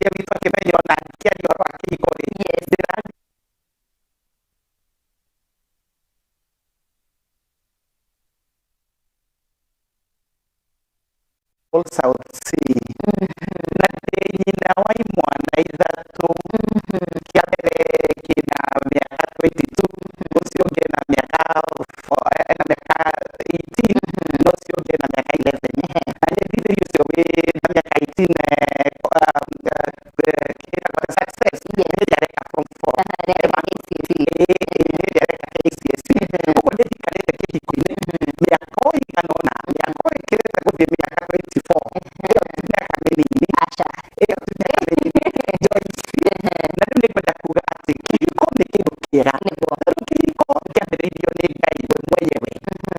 ithe witũ akĩmenya ona kĩaria ũhoro wa kĩhiko rĩ South Sea na nyina wa imwana ithatũ kĩa mbere kĩna mĩaka 22 ũcio ũngĩ na mĩaka 18 na ũcio ũngĩ na mĩaka 11 na nyendithĩri ũcio wĩ na mĩaka 18 success nĩareka from 4 KCSE ũguo nĩnjikarĩte kĩhiko-inĩ mĩaka ĩigana ũna mĩaka ĩkĩrĩte gũthiĩ mĩaka 24 ĩyo ti mĩaka mĩnini ĩyo ti mĩaka mĩnini na rĩu nĩngwenda kuga atĩ kĩhiko nĩ kĩndũ kĩega rĩu kĩhiko kĩambĩrĩirio nĩ Ngai we mwenyewe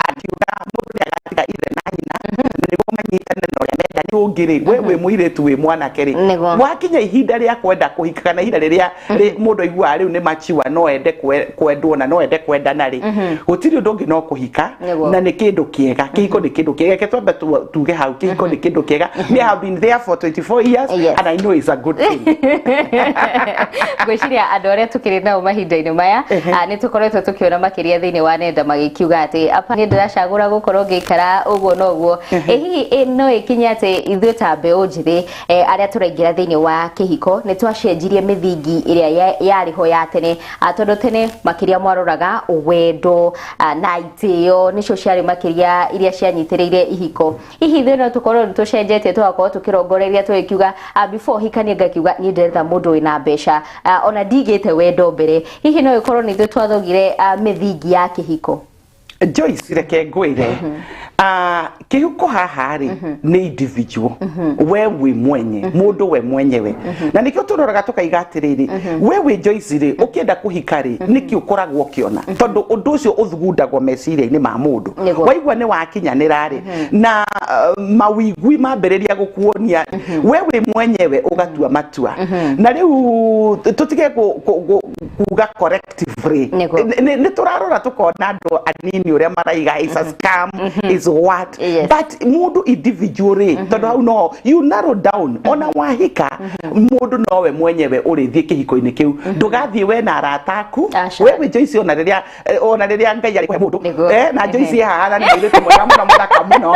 akiuga mũndũ nĩagatiga ithe na nyina nĩguo manyitane na ũrĩa mendani ũngĩ-rĩ we wĩ mũirĩtu wĩ mwanake-rĩ wakinya ihinda rĩa kwenda kũhika kana ihinda rĩrĩa mũndũ aiguaga rĩu nĩ machiwa no ende kwendwo na no ende kwendana-rĩ gũtirĩ ũndũ ũngĩ no kũhika na nĩ kĩndũ kĩega kĩhiko nĩ kĩndũ kĩega reke twambe tuge hau kĩhiko nĩ kĩndũ kĩega me have been there for 24 years and I know it's a good thing gwĩciria andũ arĩa tũkĩrĩ nao mahinda-inĩ maya nĩ tũkoretwo tũkĩona makĩria thĩinĩ wa nenda magĩkiuga atĩ apa nĩ ndĩracagũra gũkorwo ngĩikara ũguo na ũguo hihi no ĩkinye atĩ ithuĩ ta mbeũ njĩthĩ arĩa tũraingĩra thĩinĩ wa kĩhiko nĩ twacenjirie mĩthingi ĩrĩa yarĩ ho ya tene tondũ tene makĩria mwaroraga wendo na itĩo nĩcio ciarĩ makĩria iria cianyitĩrĩire ihiko hihi ithuĩ no tũkorwo nĩ tũcenjetie tũgakorwo tũkĩrongoreria tũgĩkiuga before hikanie ngakiuga niĩ ndĩretha mũndũ wĩna mbeca ona ndigĩte wendo mbere hihi no ĩkorwo nĩ ithuĩ twathogire mĩthingi ya kĩhiko Joyce reke ngwĩre kĩhiko haha-rĩ nĩ individual we wĩ mwenye mũndũ we mwenyewe na nĩkĩo tũroraga tũkaiga atĩrĩrĩ we wĩ Joyce-rĩ ũkĩenda kũhika-rĩ nĩkĩ ũkoragwo ũkĩona tondũ ũndũ ũcio ũthugundagwo meciria-inĩ ma mũndũ waigua nĩ wakinyanĩra-rĩ na mawĩigwi mambĩrĩria gũkuonia we wĩ mwenyewe ũgatua matua na rĩu tũtige kuga collectively nĩ tũrarora tũkona andũ anini ũrĩa maraiga is a scam is what but mundu individually tondu hau no you narrow down ona wahika mundu nowe mwenyewe urithie kihiko-ini kiu ndugathie we na arataku wewe Joyce ona riria Ngai ari kwe mundu na Joyce haha ni iritu mwega muno muthaka muno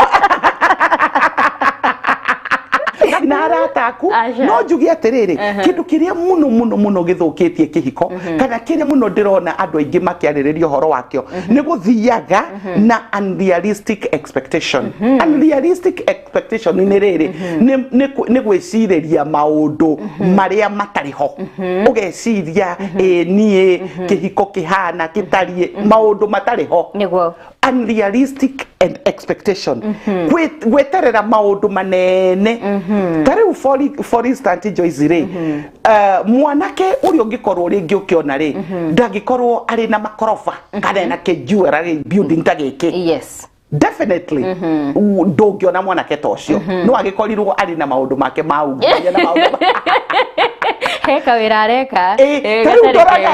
na arataku no njugi atiriri kindu kiria muno githukitie kihiko kana kiria muno ndirona andu aingi makiaririria horo wakio ni guthiaga na unrealistic expectation unrealistic expectation ni riri ni gwicireria maundu maria matariho ugeciria nie kihiko kihana kitarie maundu matariho niguo unrealistic and expectation gweterera maundu manene tariu for instance Joyce ri mwanake urio ngikorwo ringi ukiona ri ndagikorwo ari na makorofa kana na kejuera building tagiki yes definitely ndongiona mwanake tocio no agikorirwo ari na maundu make maungania na maundu heka wira areka tariu ndoraga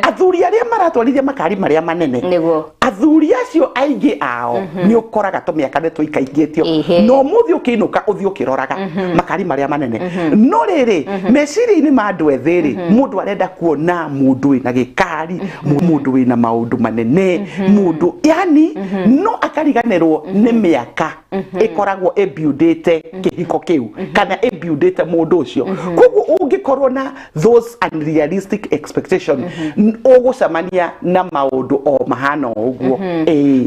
athuri aria maratwarithia makari maria manene niguo athuri acio aingi ao ni ukoraga tumiaka ne tuikaingitio no muthi ukinuka uthi ukiroraga makari maria manene no riri meciria-ini ma andu ethiri mundu arenda kuona mundu wina gikari mundu wina maundu manene mundu yani no akariganirwo ni miaka ikoragwo ebuildite kihiko kiu kana ebuildite mundu ucio koguo ungikorwo na those unrealistic expectation ugucamania na maundu o mahana uguo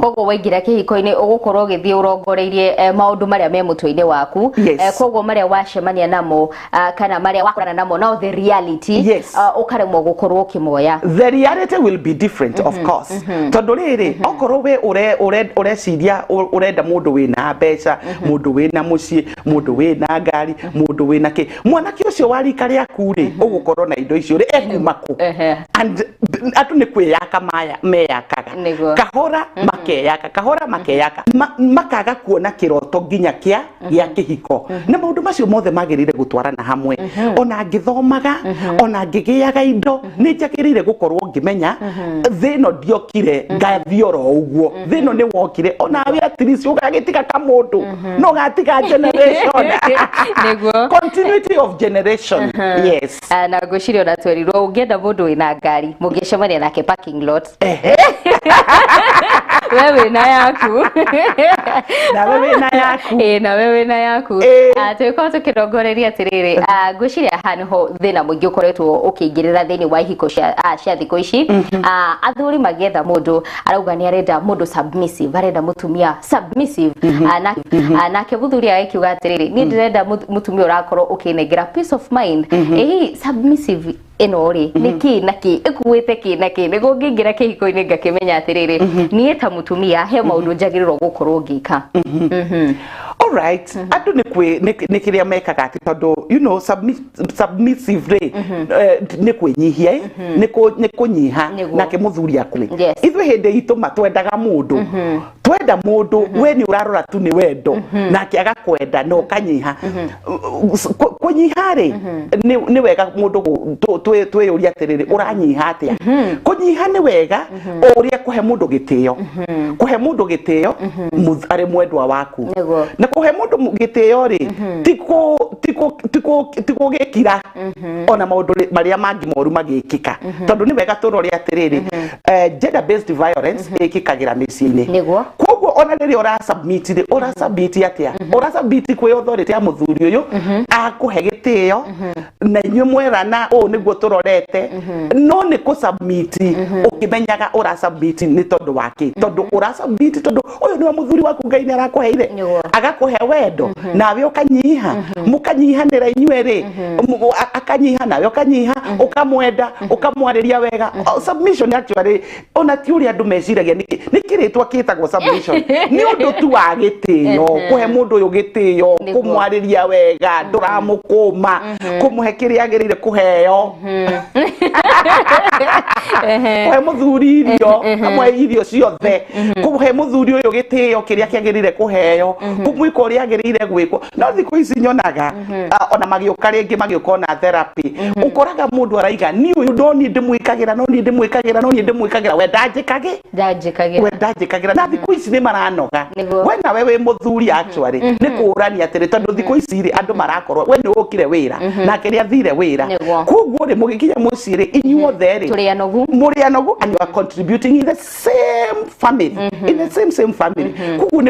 koguo waingira kihiko-ini ugukorwo githii urongoreirie maundu maria me mutwe-ini waku koguo maria wacemania namo kana maria wakorana namo now the reality ukaremwo gukorwo ukimoya the reality will be different of course tondu riri okorwo we ureciria urenda mundu wina mbeca mundu wina mucii mundu wina ngari mundu wina ki mwanake ucio warika riaku ri ugukorwo na indo icio ri ekumaku and atu ni kwiyaka meyakaga kahora makeyaka kahora makeyaka makaga kuona kiroto nginya kia gya kihiko na maundu macio mothe magirire gutwarana hamwe ona ngithomaga ona ngigiaga indo ni njagirire gukorwo ngimenya thino ndiokire ngathioro uguo thino ni wokire ona we atirisi ugagitiga kamundu no gatiga generation continuity of generation yes na ngwiciria ona twerirwo ungienda mundu wina ngari mungicemania nake parking lot wewe na yaku na wewe na yaku na wewe na yaku twiko tukirongoreria atiriri ngwiciria hanu ho thina muingi ukoretwo ukingirira thini wa ihiko cia thiko ici athuri magietha mundu arauga ni arenda mundu submissive arenda mutumia submissive nake muthuri akiuga atiriri ni ndirenda mutumia urakorwo ukinengera peace of mind submissive enori niki naki ikuwete ki naki nego ngingira kihiko-ini ngakimenya atiriri nie ta mutumia he maundu njagirirwo gukorwo ngika all right andu ni kiria mekaga ati tondu you know submissively ni kwinyihia ni kunyiha nake muthuri akwe ithu hindi itu matwendaga mundu twenda mundu we ni urarora tu ni wendo nake agakwenda no kanyiha kunyiha ri ni wega mundu tweyuria atiriri uranyiha atia kunyiha ni wega uria kuhe mundu gitio ari mwendwa waku na kuhe mundu gitio ri tiko gekira ona maundu maria mangi moru magikika tondu ni wega turori atiriri gender based violence ikikagira miciini koguo ona riri ora submit atia ora submit kwi authority ya muthuri uyu akuhe gitio na inyu mwerana niguo turorete no ni ku submit ukimenyaga ora submit ni tondu waki tondu ora submit tondu uyu ni muthuri waku Ngai ni arakuheire agakuhe wendo nawe ukanyiha mukanyihanira inyueri akanyiha nawe ukanyiha ukamwenda ukamwariria wega submission actually ona tiuri andu meciragia nikiritwa kitagwo submission ni undu tu wa gitio kuhe mundu uyu gitio kumwariria wega nduramukuma kumuhe kiria agirire kuheo kuhe muthuri irio amwe irio ciothe kuhe muthuri uyu gitio kiria kiagirire kuheo kumwika uria agirire gwikwo no thiku ici nyonaga ona magiuka ringi magiuka na therapy ukoraga mundu araiga ni uyu ndoni ndimwikagira no ni ndimwikagira we ndajikagira na thiku ici ni maranoga we na wewe muthuri actually ni kurania atiri tondu thiku ici ri andu marakorwo we ni ukire wira na kiria thire wira koguo ri mugikinya muciri inyuothe ri muri anogu and you are contributing in the same family same family koguo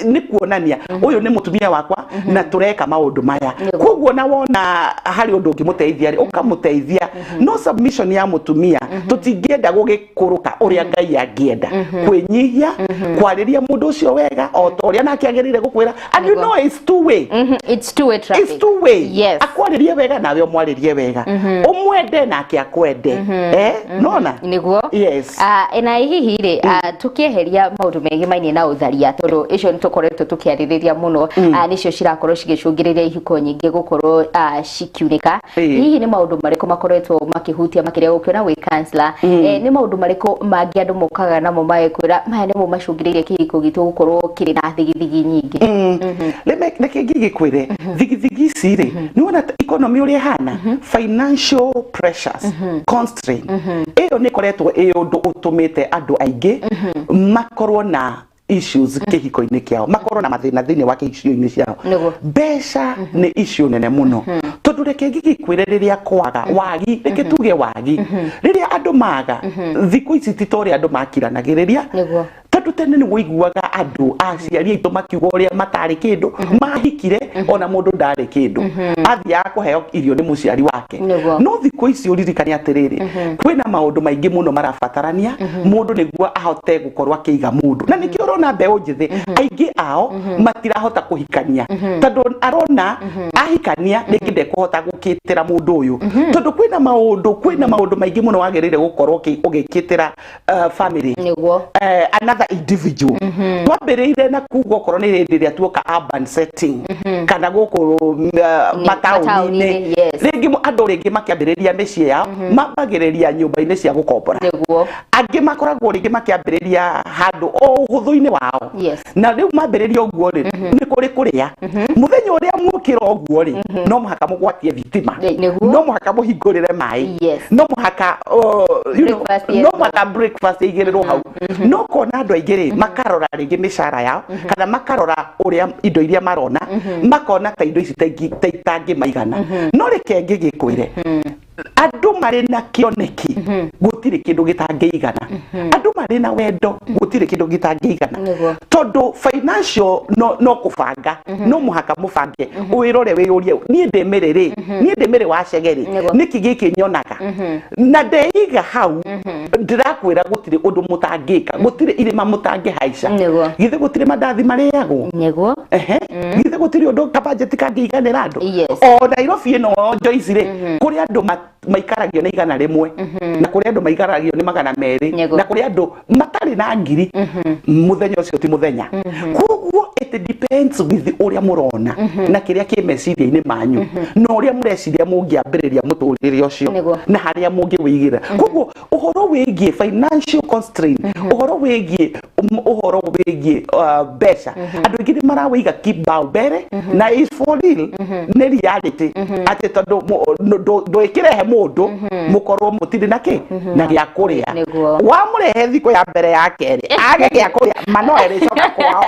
ni kuonania uyu ni mutumia wakwa na tureka maundu maya koguo na wona hari undu ngimuteithia ri ukamuteithia no submission ya mutumia tutingienda gugikuruka uria Ngai angienda kwinyihia kwariria mundu ucio wega o to uria nake agirire gukwira and you know it's two way yes akwaririe wega nawe umwaririe wega umwende nake akwende nona niguo yes ena hihi ri tukieheria maundu megi mainie na utharia tondu icio nitukoretwo tukiaririria muno nicio cirakorwo cigicungiriria ihiko nyingi gukorwo cikiunika hihi ni maundu mariko makoretwo makihutia makiria gukiona wi counselor ni maundu mariko mangi andu mokaga namo mayekwira maya nimo macungiririe kihiko gitu gukorwo kiri na thigithigi nyingi reke ngigikwire thigithigi ciri ni wona economy uria hana financial pressures constraint iyo ni koretwo undu utumite andu aingi makorwo na issues kihiko-ini kiao makorwo na mathina thini wa kihiko-ini ciao mbeca ni issue nene muno tondu reke ngigikwire riria kwaga wagi reke tuge wagi riria andu maga thiku ici titori andu makiranagiriria tondu tene ni wiguaga andu aciari aitu makiuga uria matari kindu mahikire ona mundu ndari kindu athia kuheo irio ni muciari wake no thiku ici uririkani atiriri kwina maundu maingi muno marabatarania mundu niguo ahote gukorwo akiiga mundu na nikio urona mbeu njithi aingi ao matirahota kuhikania tondu arona ahikania ringide kuhota gukitira mundu uyu tondu kwina maundu maingi muno wagirire gukorwo ugikitira family niguo another individual twambĩrĩire na kuga okorwo nĩ hĩndĩ ĩrĩa tuoka urban setting kana gũkũ mataũni-inĩ rĩngĩ andũ rĩngĩ makĩambĩrĩria mĩciĩ yao mambagĩrĩria nyũmba-inĩ cia gũkombora angĩ makoragwo rĩngĩ makĩambĩrĩria handũ o ũhũthũ-inĩ wao na rĩu mambĩrĩria ũguo rĩ nĩ kũrĩ kũrĩa mũthenya ũrĩa mwokĩra ũguo rĩ no mũhaka mũgwatie thitima no mũhaka mũhingũrĩre maĩ no mũhaka no mũhaka breakfast igĩrĩrwo hau no kona andũ aingĩ rĩ makarora rĩngĩ mĩcara yao kana makarora ũrĩa indo iria marona makona ta indo ici itangĩmaigana no reke ngĩgĩkwĩre andũ marĩ na kĩoneki gũtirĩ kĩndũ gĩtangĩigana andũ marĩ na wendo gũtirĩ kĩndũ gĩtangĩigana tondũ financial no kũbanga no mũhaka mũbange wĩrore wĩyũrie niĩ ndĩmĩrĩ wa cegeri nĩkĩ gĩkĩ nyonaga na ndeiga hau ndĩrakwĩra gũtirĩ ũndũ mũtangĩka gũtirĩ irĩma mũtangĩhaica githĩ gũtirĩ mandathi marĩagwo githĩ gũtirĩ ũndũ kabajeti kangĩiganĩra andũ o Nairobi ĩno Joyce rĩ kũrĩ andũ maikaragio nĩ igana rĩmwe na kũrĩ andũ maikaragio nĩ magana merĩ na kũrĩ andũ matarĩ na ngiri mũthenya ũcio ti mũthenya koguo it depends with ũrĩa mũrona na kĩrĩa kĩ meciria-inĩ manyu na ũrĩa mũreciria mũngĩambĩrĩria mũtũrĩre ũcio na harĩa mũngĩwĩigĩra koguo ũhoro wĩgiĩ financial constraint ũhoro wĩgiĩ mbeca andũ aingĩ nĩ marawĩiga kibao mbere na is for real nĩ reality atĩ tondũ ndũĩkĩrehe mũndũ mũkorwo mũtirĩ na kĩ na gĩa kũrĩa wamũrehe thikũ ya mbere ya kerĩ age gĩa kũrĩa mano erĩcoka kwao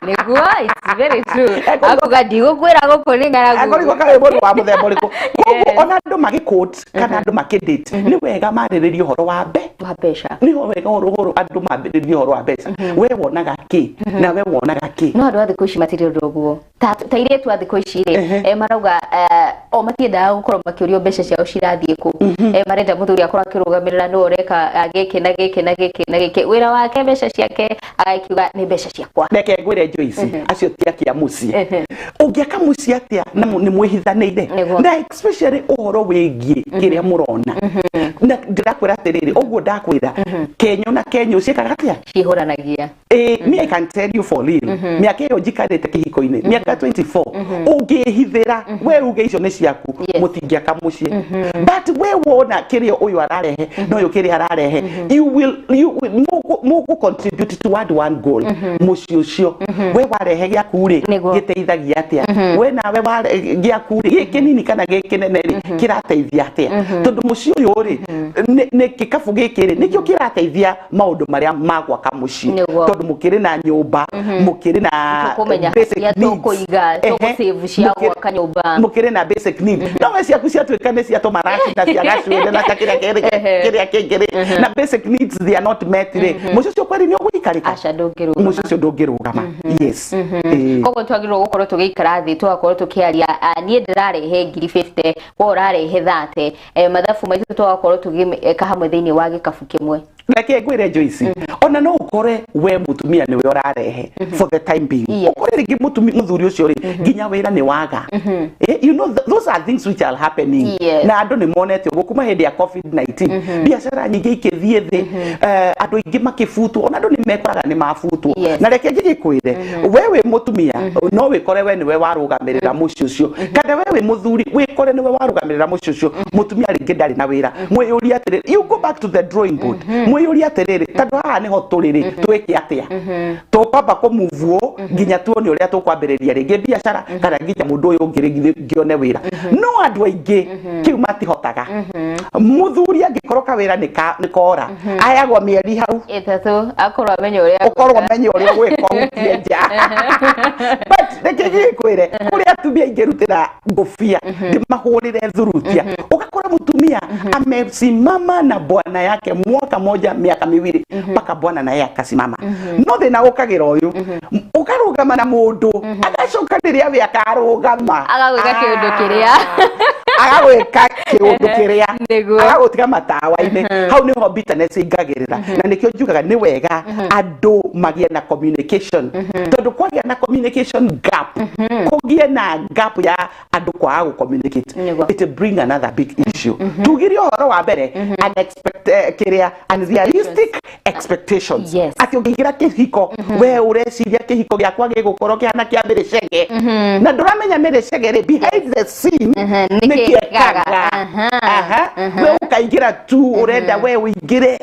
nĩguo it's very true akuga ndigũkwĩra gũkũ nĩ ng'aragu akũrigwo kaĩ mũndũ wa mũthemba ũrĩkũ koguo ona andũ magĩquote kana andũ makĩdate nĩ wega marĩrĩrie ũhoro wa mbeca nĩ wega andũ mambĩrĩrie ũhoro wa mbeca we wonaga kĩ na we wonaga kĩ no andũ a thikũ ici matirĩ ũndũ ũguo ta airĩtu a thikũ ici rĩ marauga o matiendaga gũkorwo makĩũrio mbeca ciao cirathiĩ kũ marenda mũthuri akorwo akĩrũgamĩrĩra nĩ ũreka gĩkĩ na gĩkĩ na gĩkĩ na gĩkĩ wĩra wake mbeca ciake agakiuga nĩ mbeca ciakwa reke ngwĩre Joyce acio ti akia mũciĩ ũngĩaka mũciĩ atĩa na nĩ mwĩhithanĩire na especially ũhoro wĩgiĩ kĩrĩa mũrona na ndĩrakwĩra atĩrĩrĩ ũguo ndakwĩra Kenya na Kenya ciĩkaga atĩa cihũranagia me I can tell you for real mĩaka ĩyo njikarĩte kĩhiko-inĩ mĩaka 24 ũngĩhithĩra we uge icio nĩ ciaku mũtingĩaka mũciĩ but we wona kĩrĩa ũyũ ararehe na ũyũ kĩrĩa ararehe you will mũgũ contribute toward one goal mũciĩ ũcio we warehe gĩaku rĩ gĩteithagia atĩa we nawe gĩaku rĩ gĩkĩ nini kana gĩkĩ nene rĩ kĩrateithia atĩa tondũ mũciĩ ũyũ rĩ nĩ gĩkabu gĩkĩ rĩ nĩkĩo kĩrateithia maũndũ marĩa magwaka mũciĩ tondũ mũkĩrĩ na nyũmba mũkĩrĩ na basic needs mũkĩrĩ na basic needs no we ciaku ciatuĩka nĩ ciatũma raci na ciagacwende na kĩrĩa kĩngĩ na basic needs they are not met rĩ mũciĩ ũcio kweri nĩ ũgũikarĩka mũciĩ ũcio ndũngĩrũgama yes koguo twagĩrĩirwo gũkorwo tũgĩikara thĩ tũgakorwo tũkĩaria niĩ ndĩrarehe ngiri 50 we ũrarehe 30 mathabu maitũ tũgakorwo tũgĩka hamwe thĩinĩ wa gĩkabu kĩmwe reke ngwĩre Joyce ona no ũkore we mũtumia nĩwe ũrarehe for the time being ũkore rĩngĩ mũthuri ũcio rĩ nginya wĩra nĩ waga you know those are things which are happening na andũ nĩ monete ũguo kuma hĩndĩ ya COVID-19 biacara nyingĩ ikĩthiĩ thĩ andũ aingĩ makĩbutwo ona andũ nĩ mekoraga nĩ mabutwo na reke ngĩkwĩre we wĩ mũtumia no wĩkore we nĩwe warũgamĩrĩra mũciĩ ũcio kana we wĩ mũthuri wĩkore nĩwe warũgamĩrĩra mũciĩ ũcio mũtumia rĩngĩ ndarĩ na wĩra mwĩyũria atĩrĩrĩ you go back to the drawing board mwĩyũria atĩrĩrĩ tondũ haha nĩho tũrĩrĩ twĩke atĩa tũkwamba kũmuvuo nginya tuone ũrĩa tũkwambĩrĩria rĩngĩ biacara kana nginya mũndũ ũyũ ũngĩ ngĩone wĩra no andũ aingĩ kĩu matihotaga mũthuri angĩkorwo kawĩra nĩ kora ayagwo mĩeri hau ĩtatũ akorwo amenye ũrĩa gwĩka ũtie nja but reke ngĩkwĩre kũrĩa atumia ingĩrutĩra ngũbia ndĩmahũrĩre thurutia ũgakora mũtumia amesimama na bwana yake mwaka moja miaka miwili mpaka bwana naye akasimama no thina ũkagira ũyũ ũkarũgama na mũndũ agacoka rĩrĩa we akarũgama agagwĩka kĩũndũ kĩrĩa agagwika kiundu kiria agagutiga matawa-ini hau niho bitterness ingagirira na nikio njugaga ni wega andu magie na communication tondu kwagia na communication gap kugie na gap ya andu kwa communicate it bring another big issue tugire horo wa mbere unexpected kiria unrealistic expectations ati ungigira kihiko we ureciria kihiko giakwa gigukorwo kiana kia mbere cege na nduramenya mbere cege behind the scene nikiekaga we ukaigira tu urenda we uingire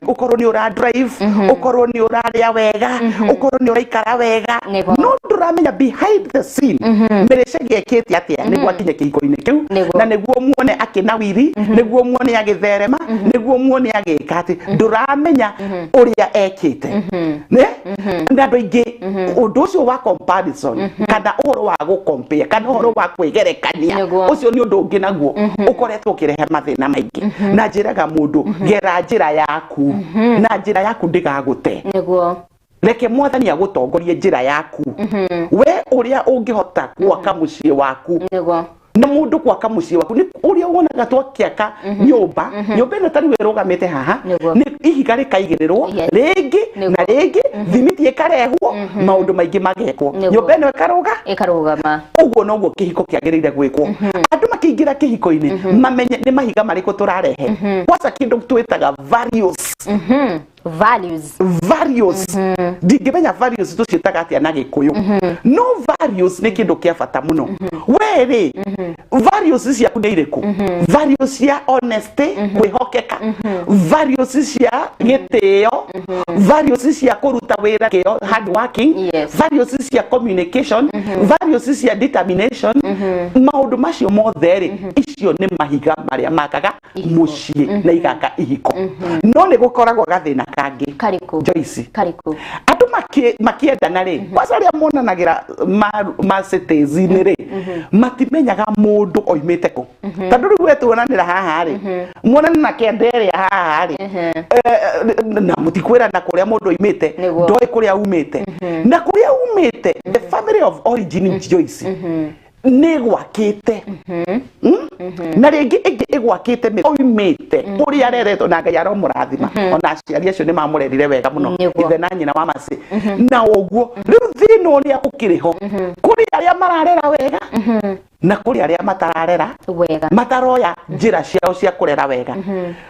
ukorwo ni ura drive ukorwo ni uraria wega ukorwo ni uraikara wega no nduramenya behind the scene mbere cege ekete atia niguo akinye kihiko-ini kiu na niguo muone akina wiri niguo muone agitherema niguo muone agika ati nduramenya uria ekite ne na andu aingi undu ucio wa comparison kana uhoro wa gucompare kana uhoro wa kwigerekania ucio ni undu ungi naguo ukoretwo ukirehe mathina maingi na njiraga mundu gera njira yaku na njira yaku ndigagute niguo reke mwathani agutongorie njira yaku we uria ungihota gwaka mucii waku niguo na mundu gwaka mucii waku ni uria wonaga twakiaka nyumba nyumba ino tari wirugamite haha ni ihiga rikaigirirwo ringi na ringi thimiti ikarehwo maundu maingi magekwo nyumba ino ikarugama uguo noguo kihiko kiagirire gwikwo andu makiingira kihiko-ini mamenye ni mahiga mariku turarehe kwasa kindu twitaga values ndingimenya values tuciitaga atia na gikuyu no values ni kindu kia bata muno weri values ciaku ni iriku values cia honesty kwihokeka values cia gitio values cia kuruta wira kio hard working values cia communication values cia determination maundu macio mothe ri icio ni mahiga maria makaga mucii na igaka ihiko no ni gukoragwo gathina kangi kariku Joyce kariku andu makiendana ri wacaria monanagira ma cities ni ri matimenyaga mundu oimite ku tondu riu wetuonanira haha ri muonana na kendere haha ri na mutikwira na kuria mundu oimite ndoi kuria umite na kuria umite the family of origin Joyce ni gwakite na ringi ingi igwakite oimite uria areretwo na Ngai aromurathima ona aciari acio ni mamurerire wega muno ithe na nyina wa masi na oguo riu thino ni akukiriho kuri aria mararera wega na kuri aria matararera wega mataroya njira ciao cia kurera wega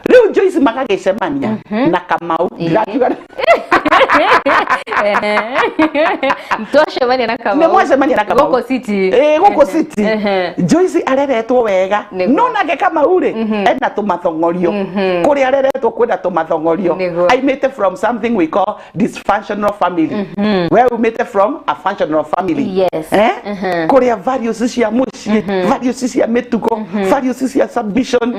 riu Joyce magagicemania na Kamau ndirakiuga mtoshe na Kamau ni mwacemania na Kamau goko city goko city Joyce areretwo wega no nake Kamau ri ena tumathongorio kuri areretwo kwenda tumathongorio I made from something we call dysfunctional family where we made from a functional family kuri values cia muci values cia mitugo values cia submission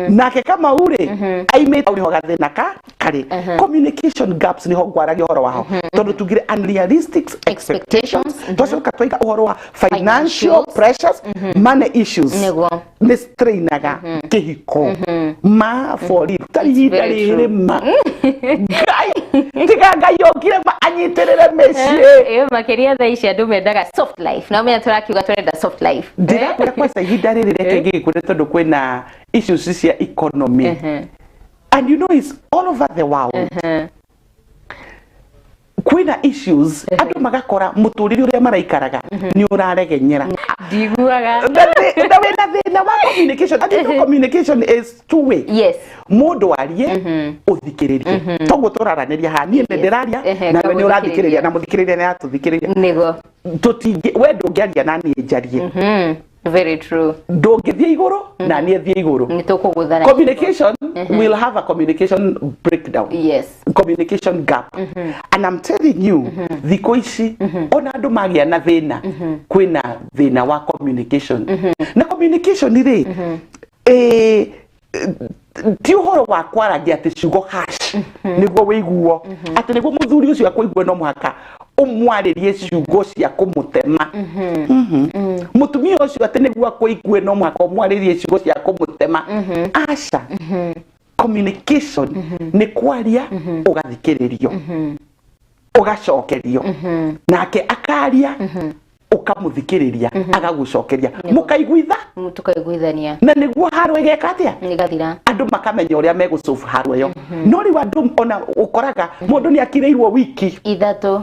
nake Kamau ri I made uri hogathina kari communication gaps ni ho gwaragia uhoro waho tondu tugire unrealistic expectations twacoka twiga uhoro wa financial pressures money issues ni strainaga kihiko ma fori tari tari ma gai tiga Ngai yokire ma anyitirire mecie makeria tha ici andu mendaga soft life na menya turakiuga turenda soft life ndira kwa ihinda riri reke ngikure tondu kwina issues cia economy and you know it's all over the world kwina issues andu magakora muturire uria maraikaraga ni uraregenyera ndiguaga nda wena thina wa communication and communication is two way mundu arie uthikiririe toguo turaraniria ha nie ndiraria na we ni urathikiriria na muthikiriria ni atuthikiriria nigo tutingi we ndungiaria na nie njarie very true ndungithie iguru na nie thie iguru nitukuguthana communication will have a communication breakdown communication gap and I'm telling you thiko ici ona andu magia na thina kwina thina wa communication na communication ri ti uhoro wa kwaragia ati ciugo hash niguo wiguo ati niguo muthuri ucio akũigua no muhaka umwaririe ciugo cia kumutema mutumia ucio ati niguo akũigua no muhaka umwaririe ciugo cia kumutema aca communication ni kwaria ugathikiririo ugacokerio nake akaria ukamuthikiriria agagucokeria mukaiguitha tukaiguithania na niguo haro igeka atia nigathira andu makamenya uria megucofu haro iyo no ri wandu ona ukoraga mundu ni akireirwo wiki ithatu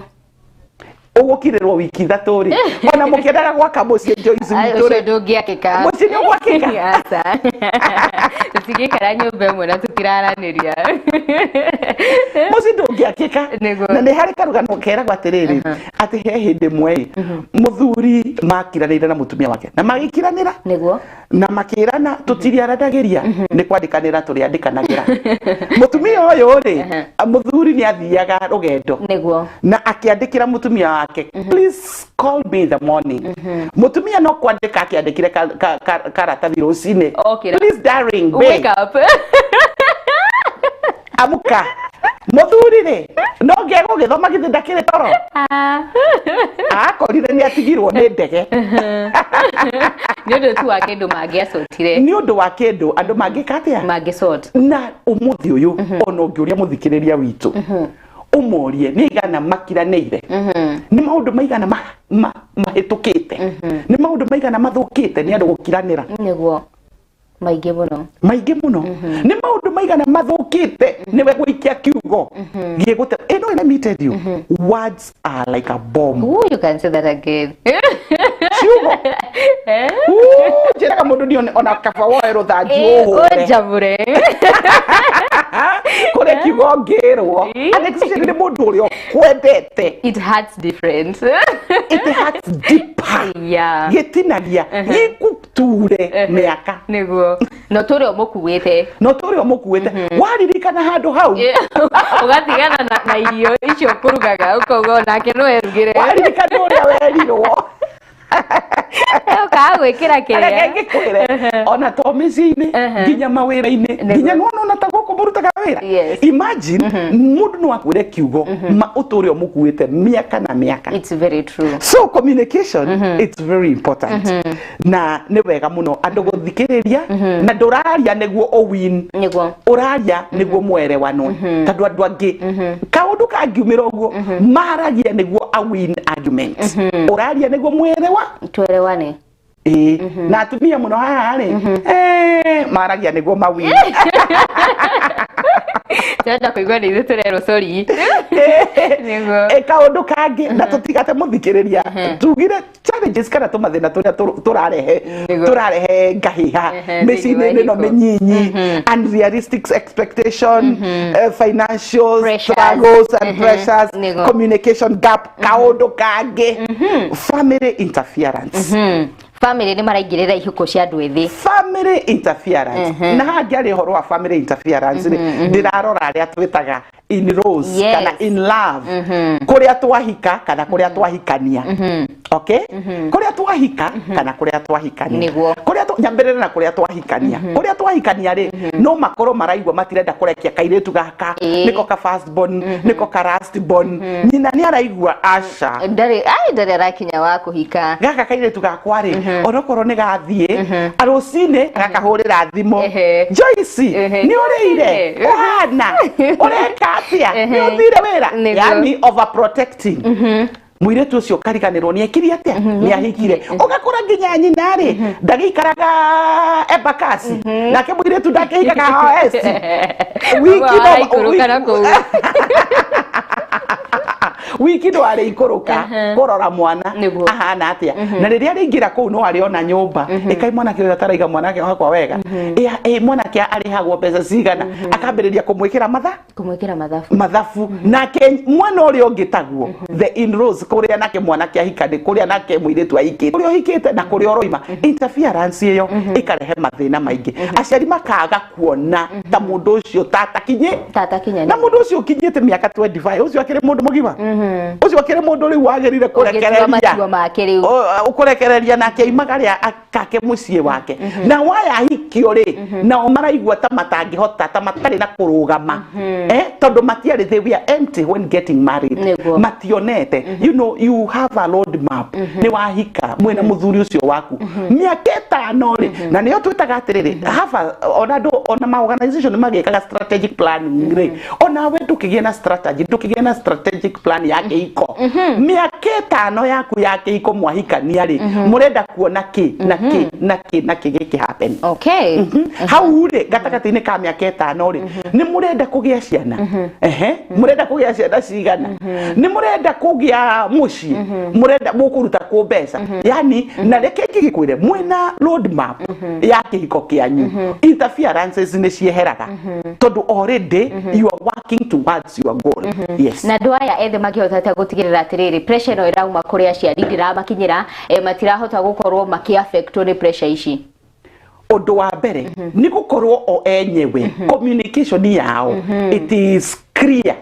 ugukirirwo wiki ithatu ri ona mukiendaga gwaka muciĩ Joyce witũ ri ndũngĩakĩka muciĩ nĩ gwakĩka aca tũtingĩikara nyũmba ĩmwe na tũtiraranĩria muciĩ ndũngĩakĩka na nĩ harĩ karũgano keragwo atĩrĩrĩ atĩ he hĩndĩ ĩmwe mũthuri makiranĩire na mũtumia wake na magĩkiranĩra nĩguo na makĩrana tũtiriaranagĩria nĩ kwandĩkanĩra tũrĩandĩkanagĩra mũtumia ũyũ ri mũthuri nĩ athiaga rũgendo nĩguo na akĩandĩkĩra mũtumia wake please call me in the morning mũtumia no kwandĩka akĩandĩkire karatathi rũcinĩ please darling wake up amuka mũthuri ri no ngegũgĩthoma githĩ ndakĩrĩ toro akorire nĩ atigirwo nĩ ndege nĩ ũndũ tu wa kĩndũ mangĩacotire nĩ ũndũ wa kĩndũ andũ mangĩka atĩa mangĩcot na ũmũthĩ ũyũ ona ũngĩũria mũthikĩrĩria witũ umurie nĩ igana makiranĩire nĩ maũndũ maigana mahĩtũkĩte nĩ maũndũ maigana mathũkĩte nĩ andũ gũkiranĩra nĩguo maingĩ mũno nĩ maũndũ maigana mathũkĩte nĩwe gũikia kiugo gĩgũte no let me tell you words are like a bomb. Ooh, you can say that again. Kiugo njĩraga mũndũ nĩ ona kaba woe rũthanju ũhũre njamũre kũrĩa kiugo ngĩrwo especially nĩ mũndũ ũrĩa kwendete it hurts different it hurts deeper gĩtinagia gĩkuture mĩaka nĩguo no tũrĩa ũmũkuĩte waririkana handũ hau ũgatigana na irio icio kũrugaga ũkauga nake no erugĩre waririkana ũrĩa werirwo ka gwĩkĩra kĩrĩa ngĩkwĩre ona to mĩciĩ-inĩ nginya mawĩra-inĩ nginya ona ta gũkũ mũrutaga wĩra imagine mũndũ no akwĩre kiugo ũtũũre ũmũkuĩte mĩaka na mĩaka. It's very true. So communication it's very important na nĩ wega mũno andũ gũthikĩrĩria na ndũraria nĩguo ũwin ũraria nĩguo mwerewanwo tondũ andũ angĩ kaũndũ kangiumĩra ũguo maragia nĩguo awin argument ũraria nĩguo mwerewa twerewane na atumia mũno haha rĩ maragia nĩguo mawin Tenda kũigua nĩ ithuĩ tũrerwo sorry nĩguo kaũndũ kangĩ na tũtigate mũthikĩrĩria tugire challenges kana tũmathĩna tũrĩa tũrarehe ngahĩha mĩciĩ-inĩ ĩno mĩnyinyi unrealistic expectation financial struggles and pressures communication gap kaũndũ kangĩ family interference family nĩ maraingĩrĩra ihiko cia andũ ethĩ family interference na hangĩarĩ ũhoro wa family interference ndĩrarora arĩa twĩtaga in-laws kana in love kũrĩa twahika kana kũrĩa twahikania okay kũrĩa twahika kana kũrĩa twahikania kũrĩa nyambĩrĩra na kũrĩa twahikania kũrĩa twahikania rĩ no makorwo maraigua matirenda kũrekia kairĩtu gaka nĩko ka first born nĩko ka last born nyina nĩ araigua aca ndarĩ arakinya wa kũhika gaka kairĩtu gakwa rĩ onokorwo nĩ gathiĩ arũcinĩ agakahũrĩra thimũ Joyce nĩ ũrĩire ũhana ũreka atĩa nĩ ũthire wĩra yani overprotecting mũirĩtu ũcio kariganĩrwo nĩ ekire atĩa nĩ ahikire ũgakora nginya nyina rĩ ndagĩikaraga Embakasi nake mũirĩtu ndakĩhikaga OS wiki no ikũrũka na kũu wiki ndo arĩ ikũrũka kũrora mwana ahana atĩa na rĩrĩa arĩingĩra kũu no arĩ ona nyũmba ĩkai mwanake ũrĩa ataraiga mwanake wakwa wega mwanake arĩhagwo mbeca cigana akambĩrĩria kũmwĩkĩra mathabu nake mwana ũrĩa ũngĩ taguo the in-laws kũrĩa nake mwanake ahikane kũrĩa nake mũirĩtu ahikĩte kũrĩa ũhikĩte na kũrĩa ũroima interference ĩyo ĩkarehe mathĩna maingĩ aciari makaga kuona ta mũndũ ũcio tatakinye na mũndũ ũcio ũkinyĩte mĩaka 25 ũcio akĩrĩ mũndũ mũgima ucio akĩrĩ mũndũ rĩu wagĩrĩire kũrekereria nake aimaga kake mũciĩ wake na waya hikio rĩ nao maraigua ta matangĩhota ta matarĩ na kũrũgama tondũ matiarĩ they were empty when getting married mationete you know you have a road map nĩ wahika mwena mũthuri ũcio waku mĩaka 5 rĩ na nĩyo twĩtaga atĩrĩrĩ ona ma organization magĩkaga strategic planning rĩ ona we ndũkĩgĩa na strategy ndũkĩgĩa na strategic plan ya kihiko miaka 5 yaku ya kihiko mwahikania ri murenda kuona ki na ki giki happen okay hau ri gatagati-ini ka miaka 5 ri ni murenda kugia ciana murenda kugia ciana cigana ni murenda kugia muci murenda mukuruta ku mbeca yani na reke kigikwire mwena road map ya kihiko kianyu interferences ni cieheraga tondu already you are working towards your goal yes na ndwaya ethe makihota gutigirira atiriri pressure no irauma kuri aciari ndiramakinyira matirahota gukorwo makiaffectwo ni pressure ici undu wa mbere ni gukorwo o enyewe communication yao it is clear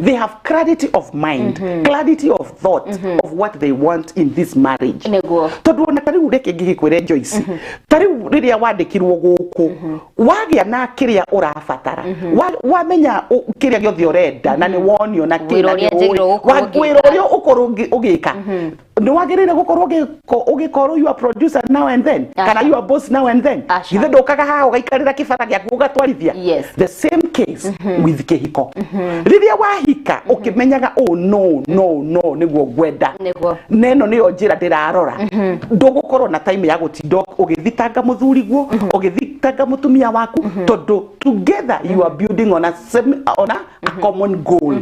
they have clarity of mind clarity of thought of what they want in this marriage tondu ona tariu reke gigikwire Joyce tariu riria wandikirwo guku wagia na kiria urabatara wamenya kiria giothe urenda na ni wonio na kiria wagwira urio ukorwo ugika ni wagirire gukorwo ugikorwo you are producer now and then kana you are boss now and then ithe ndukaga ha ugaikarira kibata giaku ugatwarithia the same case with kihiko riria wahika ukimenyaga oh no niguo gwenda neno niyo njira ndirarora ndugukorwo na time ya gutindo ugithitanga muthuriguo ugithitanga mutumia waku tondu together you are building on a common goal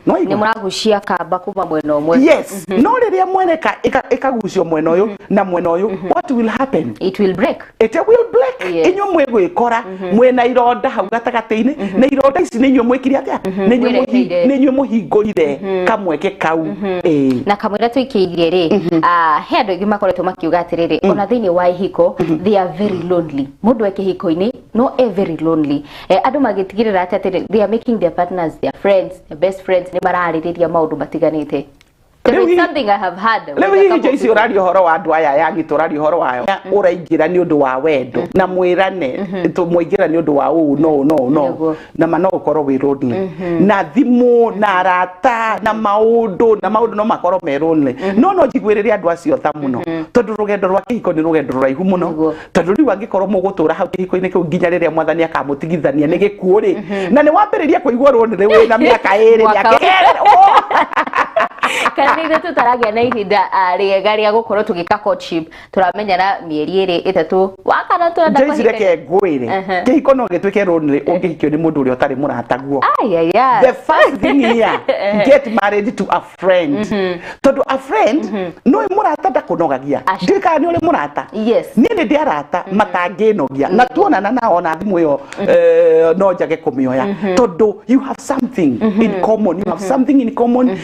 no ni muragucia kamba kuma mwena umwe yes no riria mwene ikagucio mwena uyu na mwena uyu what will happen it will break inyo mwegwikora mwena ironda hau gatagati-ini na ironda ici ni inyo mwikiri atia ni inyo muhingurire kamweke kau na kamwira tuikiirie ri he andu ingi makoretwo makiuga atiriri ona thiini wa ihiko they are very lonely mundu ekihiko-ini no very lonely andu magitigirira atiri they are making their partners their friends their best friends ni maraririria maundu matiganite. There is something I have had. Lewi Joyce urari horo wa andu aya yangi turari horo wayo uraingira ni undu wa wendo na mwirane tumwigira ni undu wa no na mano ukoro wi lonely na thimu na rata na maundu no makoro me lonely no jigwiriria andu acio tha muno tondu rugendo rwa kihiko ni rugendo raihu muno tondu riu angikorwo mugutura hau kihiko-ini kiu nginya riria mwathani akamutigithania ni gikuo ri na ni wambiriria kuigwa lonely wi na miaka 2 Kanitha tutaragia na ihinda riega ria gukorwo tugika courtship turamenyana mieri 2-3 wakana turenda kwa hikio reke ngwire kihiko no gitwike lonely ungihikio ni mundu uria utari murataguo the first thing here get married to a friend tondu a friend no murata ndakunogagia ndika ni uri murata ni ndi arata matanginogia na tuonana nao na thimu yo no njage kumioya tondu you have something in common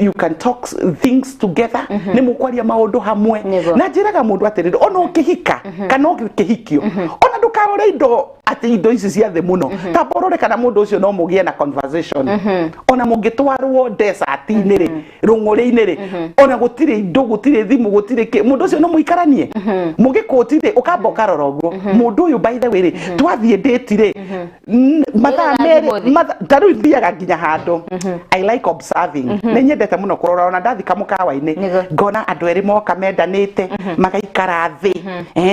you can talk things together ni mukwaria maundu hamwe na njiraga mundu atiriri ona ukihika kana ukihikio ona ndukarore indo ati indo ici cia the muno ta borore kana mundu ucio no mugie na conversation ona mungitwarwo desert-ini ri runguri-ini ri ona gutire indo gutire thimu gutire mundu ucio no muikaranie mugikotire ukamba ukaroroguo mundu uyu by the way ri twathie date ri mathaa meri taru thiaga nginya handu I like observing ni nyendete muno kurora ona ndathika mukawa-ini ngona andu eri moka mendanite magaikara thi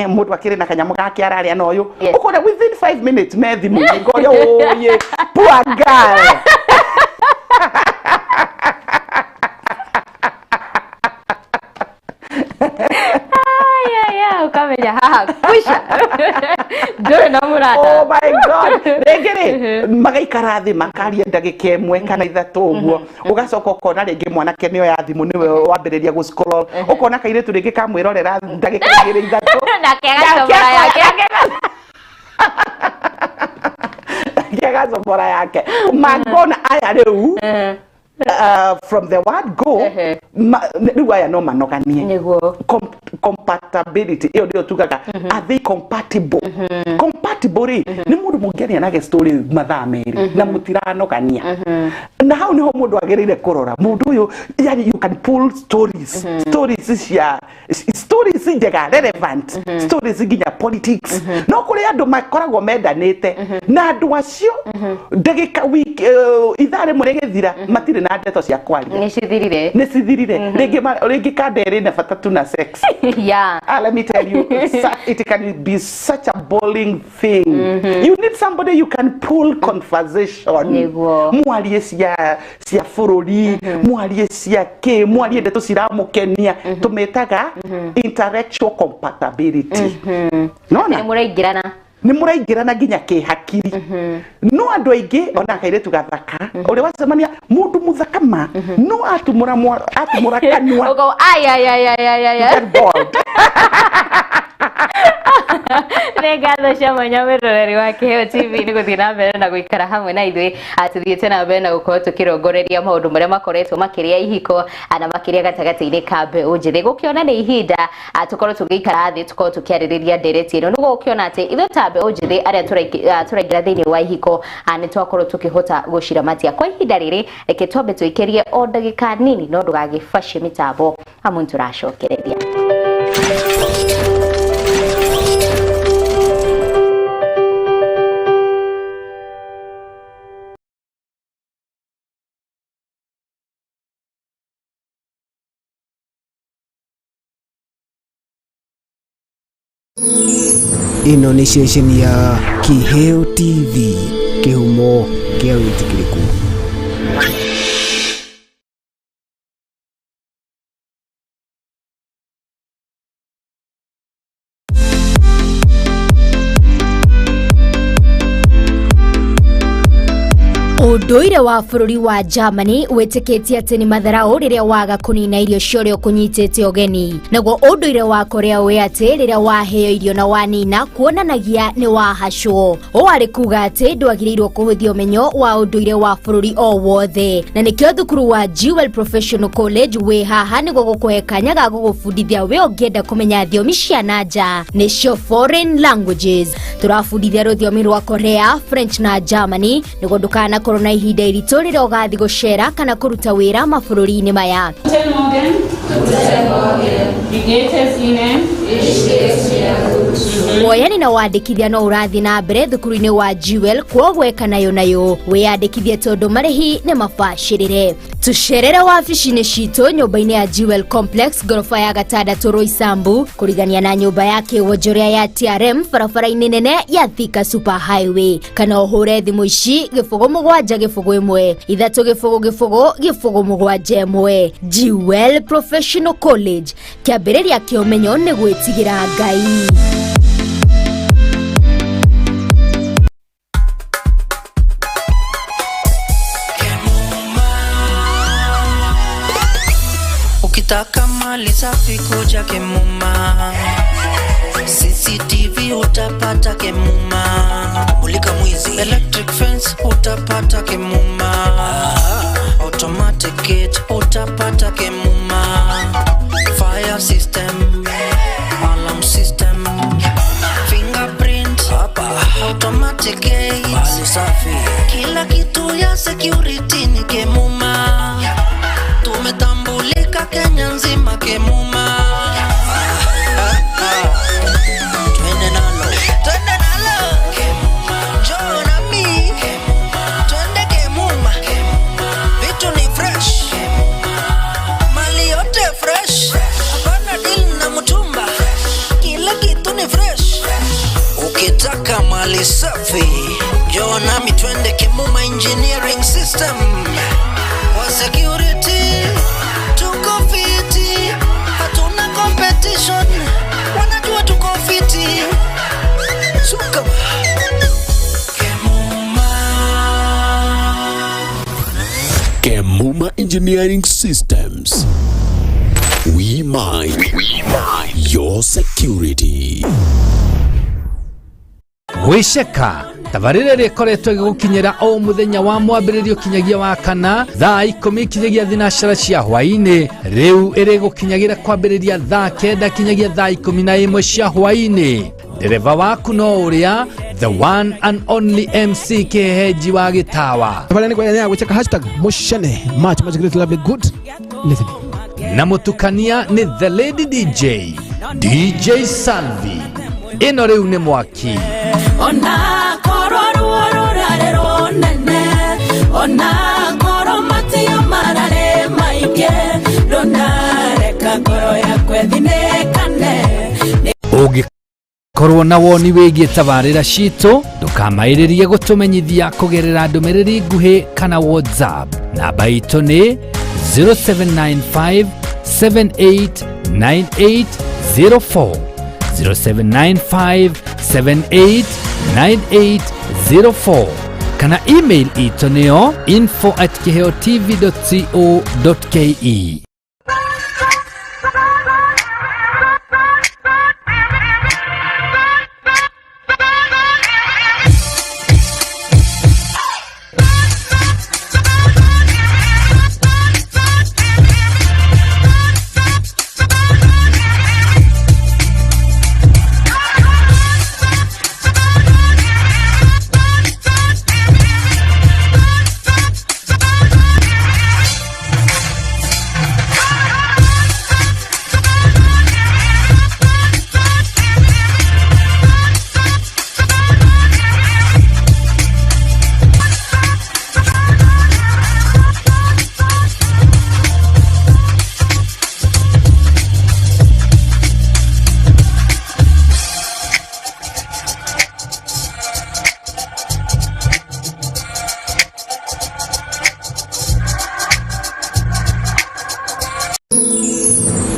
mundu akiri na kanyamu gake araria na uyu ukona within 5 minutes methi mungoria oye poor girl ukamenya haha kwisha ndore na murata oh my god regere magaikara thi makaria ndagika imwe kana ithatu uguo ugacoka ukona ringi mwanake niyo ya thimu niwe wambiriria gu scroll ukona kairetu ringi kamwirorera ndagika 2-3 na kegacomora yake kegacomora yake magona aya riu from the word go riu aya no manoganie compatibility iyo ndio tugaga are they compatible compatible ni mundu mungiania na story mathaa meri na mutiranogania na hau niho mundu agirire kurora mundu uyu yani you can pull stories njega relevant stories nginya politics no kuri andu makoragwo mendanite na andu acio ndagika week ithare murigithira matire na ndeto cia kwaria ni cithirire ringi kadere na fatatu na sex yeah let me tell you it can be such a boring thing thing. You need somebody you can pull conversation. Mwalie cia fururi, mwalie cia ke, mwalie ndeto ciramukenia, tumetaga intellectual compatibility. Nona? Ni muraigirana nginya ke hakiri. No andu aingi ona kairetu gathaka. Uri wacemania mundu muthaka ma. No atumura kanwa. Ugo ay. Ngatho cia mwanya miroreri wa Kiheo TV ni guthina mbere na guikara hamwe na ithui atuthiete na mbere na gukorwo tukirongoreria maundu maria makoretwo makiria ihiko ana makiria gatagati-ini ka mbeũ njithi gukiona ni ihinda tukorwo tugiikara thi tukorwo tukiaririria ndereti ino nugo ukiona ati ithuĩ ta mbeũ njithi aria turaingira thiini wa ihiko ni twakorwo tukihota guciramatia kwa ihinda riri reke twambe tuikirie o ndagika nini no ndugagibacie mitambo amu turacokereria. Ino ni ceceni ya Kiheo TV, kihumo kia witikiriku. Unduire wa bururi wa Germany witikitie ati ni matharau riria waga kunina irio ciorio kunyitite ogeni. Naguo unduire wa Korea we ati riria waheo irio na wanina kuonanagia ni wahacwo. Wari kuga ati ndwagiriirwo kuhuthia umenyo wa unduire wa bururi o wothe. Na nikio thukuru wa Jewel Professional College we haha niguo gukuhe kanya ga gugubundithia we ungienda kumenya thiomi cia nanja nicio foreign languages. Turabundithia rũthiomi rwa Korea, French na Germany niguo ndukana na ihinda iritu riria ugathi gucera kana kuruta wira mabũrũri-inĩ maya. Woyani na wandĩkithia no ũrathi na mbere thukuru-inĩ wa Jewel kwoguo eka nayo wĩyandĩkithie tondũ marĩhi nĩ mabacĩrĩre. Tucerere wabici-inĩ citũ nyũmba-inĩ ya Jewel Complex ngorofa ya gatandatũ Roysambu kũrigania na nyũmba ya kĩwonjoria ya TRM barabara-inĩ nene ya Thika Super Highway kana ũhũre thimũ ici 0771 3 Jewel Professional College kĩambĩrĩria kĩa ũmenyo nĩ gwĩtigĩra Ngai. Ukitaka mali safi kuja Kemuma, CCTV utapata Kemuma, mulika mwizi, electric fence utapata Kemuma, automatic gate utapata Kemuma, fire system, alarm system, fingerprint hapa, automatic gate, mali safi, kila kitu ya security ni Kemuma. Tumetambulika Kenya nzima Kemuma. Twende nalo Kemuma, njoo na mi Kemuma, twende Kemuma. Vitu ni fresh mali yote fresh, hapana deal na mtumba, kila kitu ni fresh. Ukitaka mali safi njoo na mi twende Kemuma Engineering System. Wa security tuko fiti, hatuna competition, wanajua tuko fiti. Suka Kemuma Engineering Systems. We mind your security. Wisheka tabarire rikoretwo gigukinyira o muthenya wa mwambiririo kinyagia wa kana thaa 10 kinyagia thinashara cia hwaini riu iri gukinyagira kwambiriria thaa 9 kinyagia thaa 11 cia hwaini. Dereva waku no uria the one and only MC Keheji wa Gitawa. Tabarani kwa ya wecheka #mushane much great love good listening. Na mutukania ni the lady DJ Salvi. Ino riu ni mwaki. Ona koro ruororarero nene, ona koro matio marare mainge, rona reka koro ya kwethine kane. korwo na woni wigie tabarira citũ ndũkamaĩrĩrie gũtũmenyithia kũgerera ndũmĩrĩri nguhĩ kana WhatsApp. Namba itũ nĩ 0795 789804 0795 789804 kana email itũ nĩyo info@kiheo.tv.co.ke.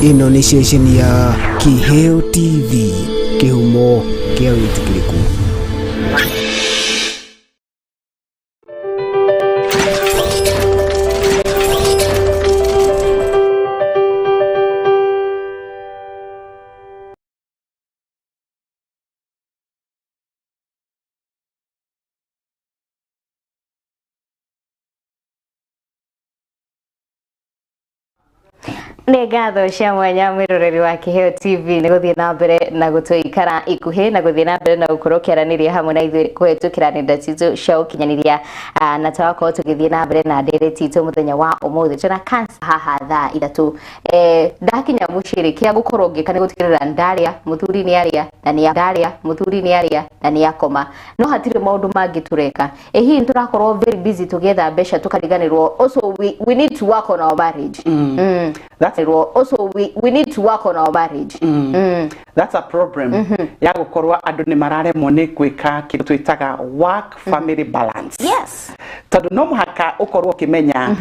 Ino ni ceceni ya Kiheo TV, kihumo kia witikiriku. Nĩ ngatho cia mwanya mwĩroreri wa Kiheo TV nĩ gũthiĩ na mbere na gũtũikara ikuhĩ na gũthiĩ na mbere na gũkorwo kĩaranĩria hamwe na ithuĩ kũhetũkĩra nenda citũ cia ũkinyanĩria na twakorwo tũgĩthiĩ na mbere na ndereti itũ mũthenya wa ũmũthĩ tũna cancer haha thaa 3 ndakinya mũciĩ kĩa gũkorwo ngĩka nĩ gũtigĩrĩra ndarĩa mũthuri nĩ arĩa na nĩ ndarĩa mũthuri nĩ arĩa na nĩ akoma no hatirĩ maũndũ mangĩ tũreka hihi tũrakorwo very busy tũgetha mbeca tũkariganĩrwo also we need to work on our marriage. That's also we need to work on our marriage. That's a problem. Ya gukorwa andu ni mararemwo ni gwika kindu twitaga work family balance. Yes. Tondu no muhaka ukorwo kimenya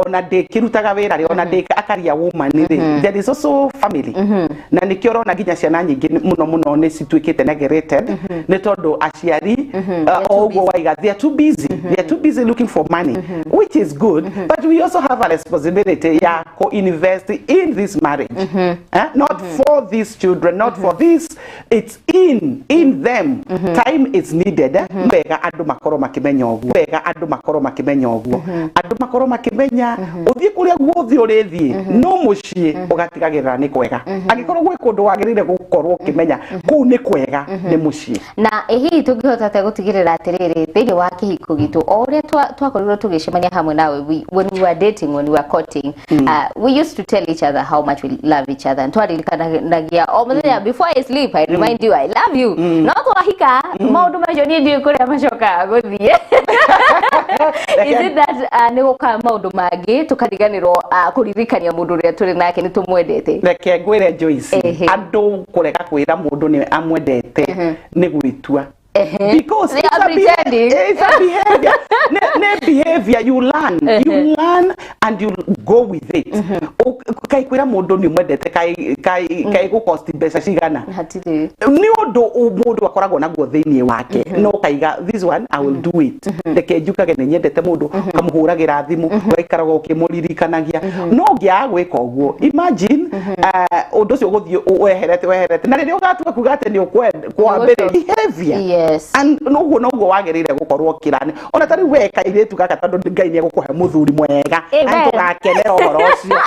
ona de kirutaga wira ri ona de akaria woman ri there is also family. Na nikio rona ginya ciana nyingi muno ni situikite neglected ni tondu aciari ogwo waiga they are too busy. They are too busy looking for money, which is good, but we also have a responsibility ya co-invest in this marriage. Not for these children, not for this, it's in them. Time is needed. Wega andu makoro makimenya ogwo, wega andu makoro makimenya ogwo, andu makoro makimenya uthie kuria guothi urithie no mucii ugatigagirira ni kwega agikorwo gwe kundu wagirire gukorwo kimenya ku ni kwega ni mucii na hihi tungihota te gutigirira atiriri thiini wa kihiko gitu oria twakorirwo tugicemania hamwe nawe when we were dating, when we were courting, we used to tell each other how much we love each other and twaririkanagia o muthenya before I sleep I remind you I love you. No twahika maundu macio ni ndio kuria macoka guthie. Is it that ni guka maundu mangi tukariganirwo kuririkania mundu uria turi nake ni tumwendete? Reke ngwire Joyce, andu kurega kwira mundu ni amwendete ni gwitua. Because it's a behavior. Behavior you learn and you go with it. Kai kwira mundu ni mwendete kai go cost besa cigana hatiri ni mundu akoragwo naguo thiini wake no kaiga this one I will do it reke njukage ni nyendete mundu kamuhuragira thimu waikaraga ukimuririkanagia no ngia gwika uguo imagine undu cio guthie weherete na riria ugatua kuga ati ni kwa mbere behavior. Yes. And no wagirire gukorwo kirani ona tari weka iretu gaka tondu Ngai ni gukuhe muthuri mwega andu gakenera uhoro ucio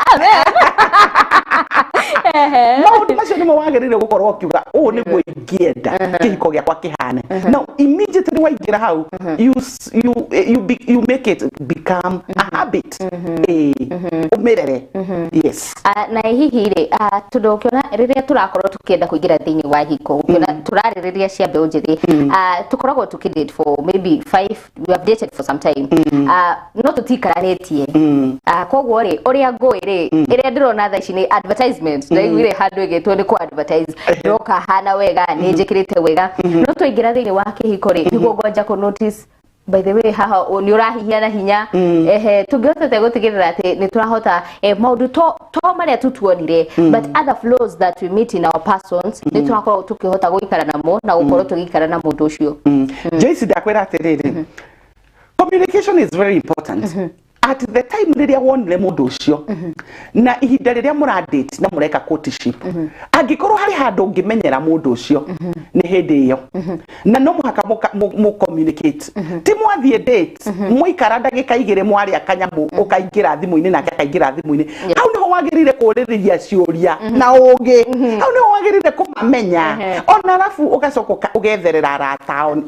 maundu macio nimo wagirire gukorwo kiuga u ni gwingienda kihiko giakwa kihane now immediately waingira hau you make it become a habit umirere. Yes. Na hihi ri tundu ukiona riria turakorwo tukienda kuingira thiini wa hiko turaririria cia mbeu njithi tukoragwo tukidate for maybe 5 we have dated for some time no tutikararetie koguo ri uria ngui ri iria ndirona tha ici ni advertisement ndaiguire handu igitwo ni ku advertise ndoka hana wega ni njikirite wega no tuingira thiini wa kihiko ri niguo ngoja ku notice by the way haha ni urahihia na hinya tungihotete gutigirira ati ni turahota maundu to maria tutuonire but other flaws that we meet in our persons ni turakorwo tukihota guikara namo na gukorwo tugikara na mundu ucio Joyce ndakwira atiriri communication is very important at the time riria wonire mundu ucio na ihinda riria muradate na mureka courtship angikorwo hari handu ungimenyera mundu ucio ni hindi iyo na no muhaka mu communicate ti mwathie date muikara ndagika igire mwari akanyamu ukaingira thimu-ini nake akaingira thimu-ini au niho wagirire kuririria ciuria na ugi au niho wagirire kumamenya ona alafu ugacoka ugetherera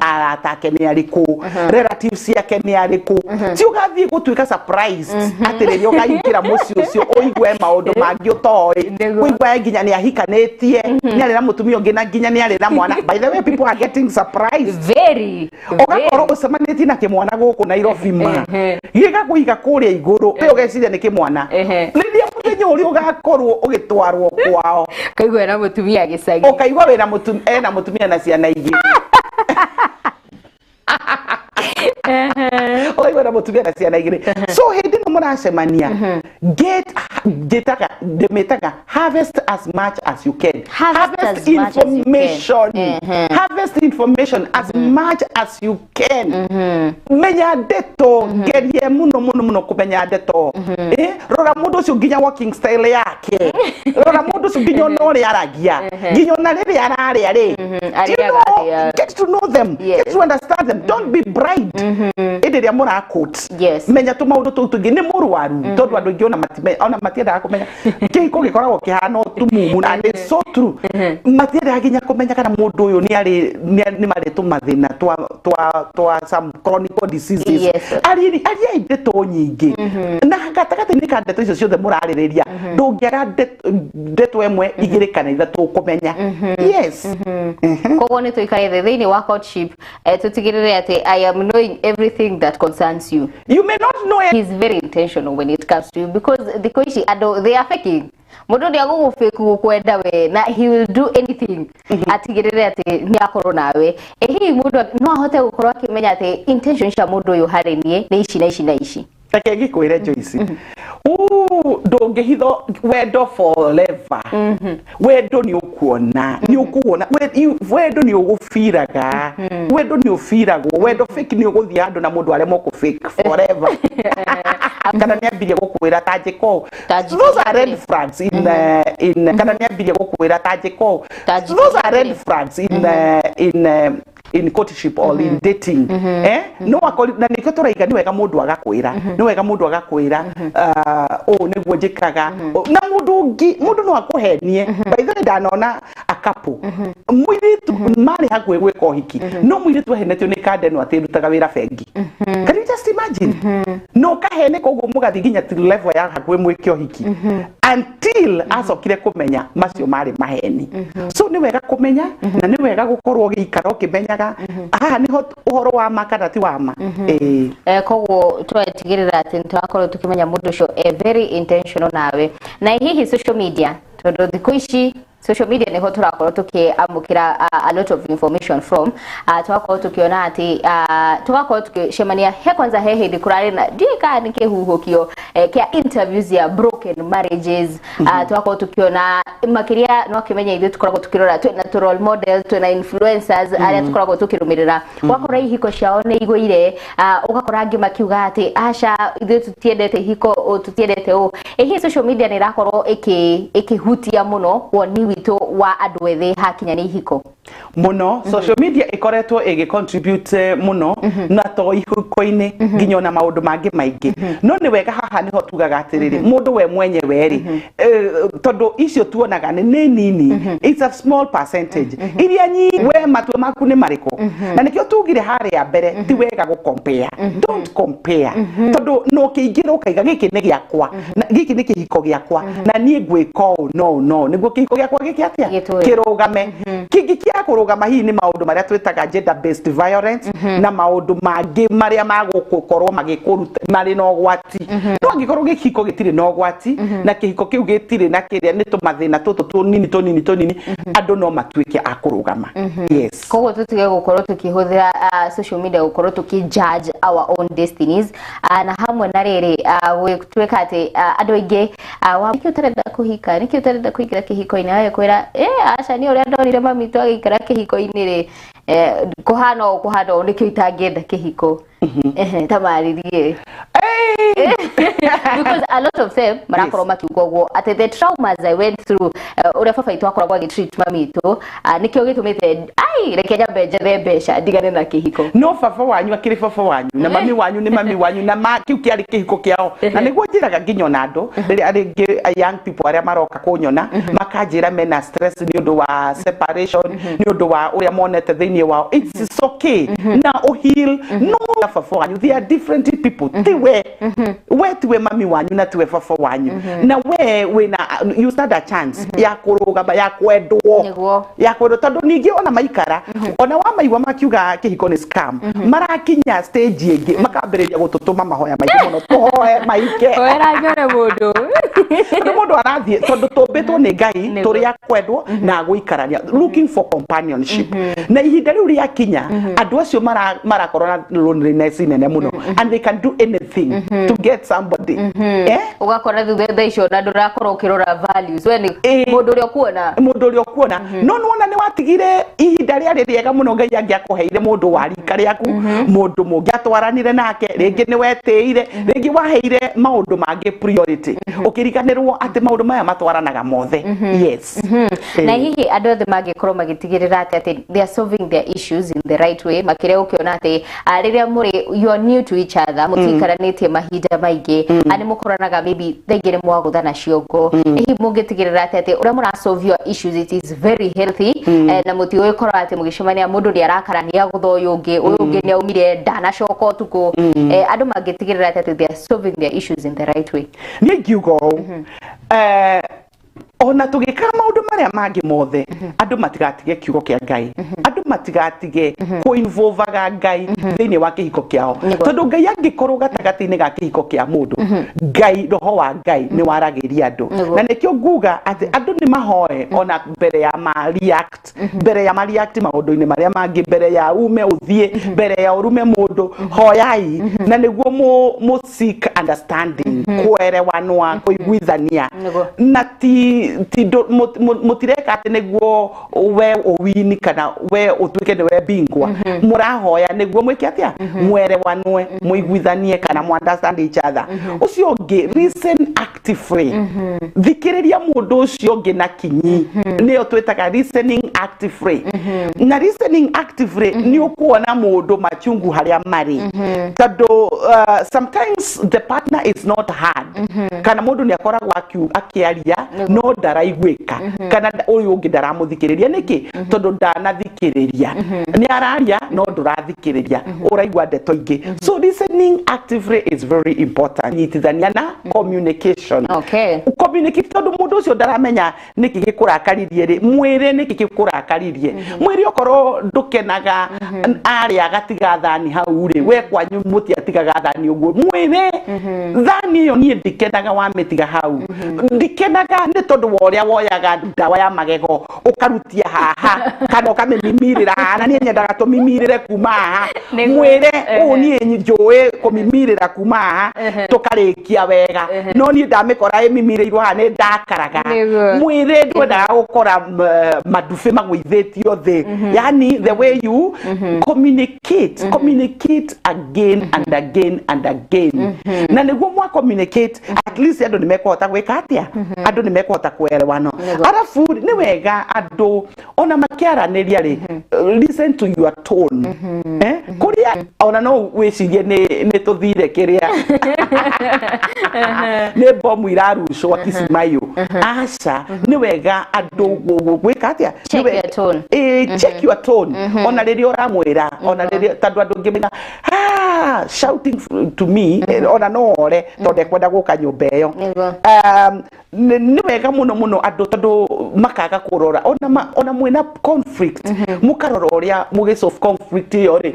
arata ke ni ariku relatives yake ni ariku ti ugathie gutuika surprised atiririo gaikira muci ucio uigwe maundu mangi utoi uigwe nginya ni ahikanetie ni arira mutumia ungi na nginya ni arira mwana by the way people are getting surprised very ugakorwo ucemanĩtie na kĩmwana gũkũ Nairobi ma gĩgakuiga kũrĩa igũrũ we ũgeciria nĩ kĩmwana rĩrĩa mũthenya ũrĩa ũgakorwo ũgĩtwarwo kwao kaigua na mutumia gĩcagi ũkaigua wĩna mutumia na ciana igĩrĩ oigo na mutumia na ciana igire so hindi no muracemania demetaga harvest as much as you can harvest information harvest information as much as you can menya ndeto gerie muno kumenya ndeto rora mundu ucio nginya walking style yake rora mundu ucio nginya no ri aragia nginya na riri araria ri get to know them get to understand them don't be bribed ĩrĩa mũrakũt menya tu maũndũ tũu tũngĩ nĩ mũrwaru tondũ andũ aingĩ ona matiendaga kũmenya kĩhiko gĩkoragwo kĩhana ũtumumu na nĩ so true matiendaga nginya kũmenya kana mũndũ ũyũ nĩ marĩtũ mathĩna twa some chronic diseases ariai ndeto nyingĩ na gatagatĩ-inĩ ka ndeto icio ciothe mũrarĩrĩria ndũngĩaga ndeto ĩmwe igĩrĩ kana ithatũ kũmenya yes koguo nĩ tũikarĩte thĩinĩ wa courtship tũtigĩrĩre atĩ I am knowing everything that concerns you. You may not know it. He's very intentional when it comes to you because the koishi they are faking. Mundu ni agugufake gukwenda we na he will do anything atigirire ati ni akorwo nawe ehi mundu no ahote gukorwo akimenya ati intention cia mundu uyu hari nie ni ici na ici take gikwire Joyce ndungihitho wendo forever wendo ni ukuona wendo ni ugufiraga wendo ni ufiragwo wendo fake ni uguthia andu na mundu aremo ku fake forever kana ni ambirie gukwira tajiko those are red flags in kana ni ambirie gukwira tajiko those are red flags in courtship or in dating no akoli na nikyo turaiga ni wega mundu agakwira ni wega mundu agakwira niguo njikaga na mundu no akuhenie by the way ndanona a couple mwiritu mari hagwe gwika uhiki no mwiritu ahenetio ni kandeno atirutaga wira bengi can you just imagine no kahene koguo mugathi nginya til level ya hagwe mwike uhiki until acokire kumenya macio mari maheni so ni wega kumenya na ni wega gukorwo giikara ukimenya aha niho uhoro wa makana ti wa ma koguo twetigirira ati twakorwo tukimenya mundu ucio very intentional nawe na hihi social media tondu thikũ ici social media niho turakorwo tukiamukira a lot of information from twakorwo tukiona ati twakorwo tukicemania kwanza hindi kurari na ndika nikihuhukio kia interviews ya broken marriages twakorwo tukiona makiria no kimenya ithu tukoragwo tukirora na role model na influencers aria tukoragwo tukirumirira wakora ihiko ciao ni igũire ugakora angi makiuga ati aca ithu tutiendete hiko tutiendete hii social media ni rakorwo ikihutia muno woni witũ wa andu ethĩ hakinya ni ihiko muno social media ikoretwo contribute muno na to ikoine nginyo na maundu mangi maingi no ni wega haha niho tugaga atiriri mundu we mwenye weri tondu icio tuonaga ni nini it's a small percentage iria nyi we matwe maku ni mariko na nikio tugire hari ya mbere ti wega go compare don't compare tondu no kiingiro kaiga giki ni giakwa giki ni kihiko giakwa na nie gwika no niguo kihiko giakwa giki atia kirugame kingi kia kurugama hii ni maundu maria twitaga gender based violence na maundu mangi maria magukorwo magikuruta mari no gwati no angikorwo gikiko gitire no gwati na kihiko kiu gitire na kiria ni tumathina tutu tunini andu no matuike akurugama yes kogo tutige gukorwo tukihuthira social media gukorwo tukijudge our own destinies na hamwe na riri gwituika ati andu aingi nikio tarenda kuhika nikio tarenda kuigira kihiko-ini ayo kwira aca ni uria ndonire mami tu agikara kihiko-ini ri kuhano nikio itangenda kihiko tamaririe because a lot of them marakorwo makiugwo at the traumas I went through uria baba itu akoragwo agitreat mami itu nikio gitumite reke nyambe njethe mbeca ndigane na kihiko no baba wanyu akiri baba wanyu na mami wanyu ni mami wanyu na kiu kiari kihiko kiao na niguo njiraga nginyo na andu aringi young people aria maroka kunyona makanjira mena stress ni undu wa separation ni undu wa uria monete thiini wao it's okay na heal no baba wanyu they are different people tiwe tiwe mami wanyu na tiwe baba wanyu na we na you stand a chance ya kurugama ya kwendwo tondu ningi ona maikara ona wa maigwa makiuga kihiko ni scam marakinya stage ingi makambiriria gututuma mahoya maiki muno tuhoe maike wera nyore mundu arathie tondu tumbitwo ni Ngai turia kwendwo na guikarania looking for companionship na ihinda riu ria kinya andu acio marakorwo na loneliness nene muno and they can do anything to get somebody ugakora thutha icio na ndurakorwo ukirora values we ni mundu uri okuona no nuona ni watigire ihinda ria riega muno Ngai angiakuheire mundu wa rika riaku mundu mungi atwaranire nake ringi ni weteire ringi waheire maundu mangi priority ukiriganirwo ati maundu maya matwaranaga mothe yes na hihi andu othe mangikorwo magitigirira ati they are solving their issues in the right way makiria ukiona ati riria muri you are new to each other mutikaranitie mahinda maingi ani mukoranaga maybe thengire mwaguthana ciongo hihi mungitigirira ati uria mura solve your issues it is very healthy na mutiwe korwo ati mugicemania mundu ni arakarania gutho uyungi ni aumire ndana coka utuku andu mangitigirira ati they are solving their issues in the right way ni ngiugo ona tugika maundu maria mangi mothe andu matigatige kiugo kia Ngai andu matigatige ku involve Ngai thiini wa kihiko kiao tondu Ngai angikorwo gatagati-ini ga kihiko kia mundu Ngai roho wa Ngai ni waragiria andu na nikio nguga ati andu ni mahoe ona mbere ya react maundu-ini maria mangi mbere ya ume uthie mbere ya urume mundu hoyai na niguo mu seek understanding kuerewanwa kuiguithania na mutireka ati niguo we uwini kana we utuike ni we bingwa murahoya niguo mwike atia mwerewanwe muiguithanie kana mu understand each other ucio ngi listen actively thikiriria mundu ucio ngi na kinyi niyo twitaga listening actively na listening actively ni ukuona mundu machungu haria mari tondu sometimes the partner is not hard kana mundu ni akoragwo akiaria no ndaraigwika kana uyu ungi ndaramuthikiriria niki tondu ndanathikiriria ni araria no ndurathikiriria uraigwa ndeto ingi so listening actively is very important nyitithania na communication communicate tondu mundu ucio ndaramenya niki gikurakaririe ri mwire niki gikurakaririe mwire okorwo ndukenaga aria gatiga thani hau ri we kwanyu muti atigaga thani uguo mwire thani yo nie ndikenaga wa metiga hau ndikenaga ni tondu woria woyaga ndawa ya magego ukarutia haha kana ukamimimirira na nie nyendaga tumimirire kuma haha mwire uni njoe kumimirira kuma tukarikia wega no ni ndamikora imimirirwo hane ndakaraga mwire ndwenda gukora madufe magwithitio the yani the way you communicate again and again and again na niguo mwa communicate at least andu nimekota gwika atia andu nimekota kuelewana arafu ni wega andu ona makiaraniria ri listen to your tone kuria ona no wicirie ni tuthire kiria ne bomu irarushwa kisimayo aca ni wega andu gwika atia check your tone ona riri uramwira ona riri tandu andu ngimenya shouting to me ona no ore tonde kwenda guka nyumba iyo ni wega muno andu tandu makaga kurora ona mwina conflict mukarora uria mugisolve conflict iyo ri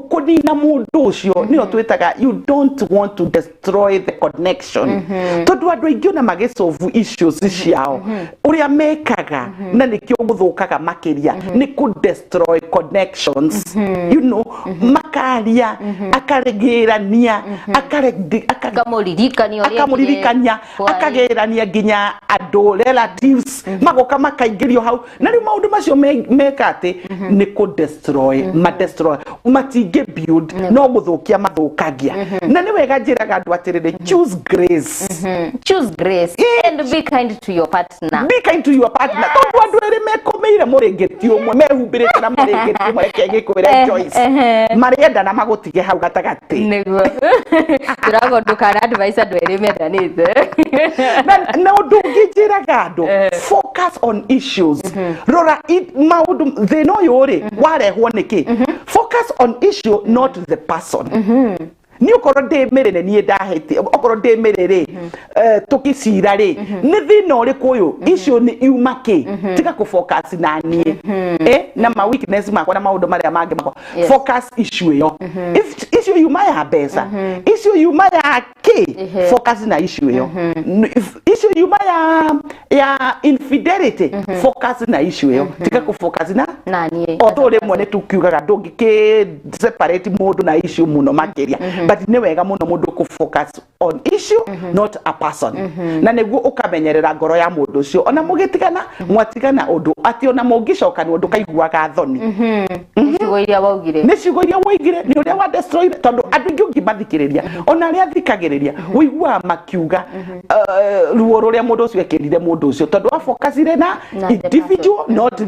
kunina mundu ucio ni otwitaga you don't want to destroy the connection tondu andu aingi ona magisolve issues ciao uria mekaga na nikio guthukaga makiria ni ku destroy connections you know makaria akaregirania akamuririkania akagerania ginya andu relatives magoka makaigirio hau na riu maundu macio mekate ni ku destroy matinge build no guthukia mathukagia na ni wega njiraga andu atirire choose grace and be kind to your partner tondu andu eri mekomeire muringeti umwe mehumbirite na muringeti umwe kegikwira Joyce marienda na magutige hau gatagati niguo turagonduka na advice andu eri mendanite na undu ngijiraga andu focus on issues rora maundu thina uyu ri warehwo niki focus on issue not the person ni ukoro de merene ni ndahete okoro de merere tukicira ri ni thina uri kuyu issue ni yumake tika ku focus na nie na ma weakness makwa na maundu maria mangi makwa focus issue yo if issue yumaya besa issue yumaya focus na issue yo if issue yumaya ya infidelity focus na issue yo tika ku focus na nie otore mwene tukiugaga ndungike separate mundu na issue muno makeria but ni wega muno mundu ku focus on issue not a person na niguo ukamenyerera ngoro ya mundu ucio ona mugitigana mwatigana undu ati ona mungicoka ni undu kaiguaga thoni ciugo iria waugire ni uria wa destroy tondu andu ingi ungimathikiriria ona aria thikagiriria uigua makiuga ruo ruria mundu ucio ekirire mundu ucio tondu wa focusire na individual not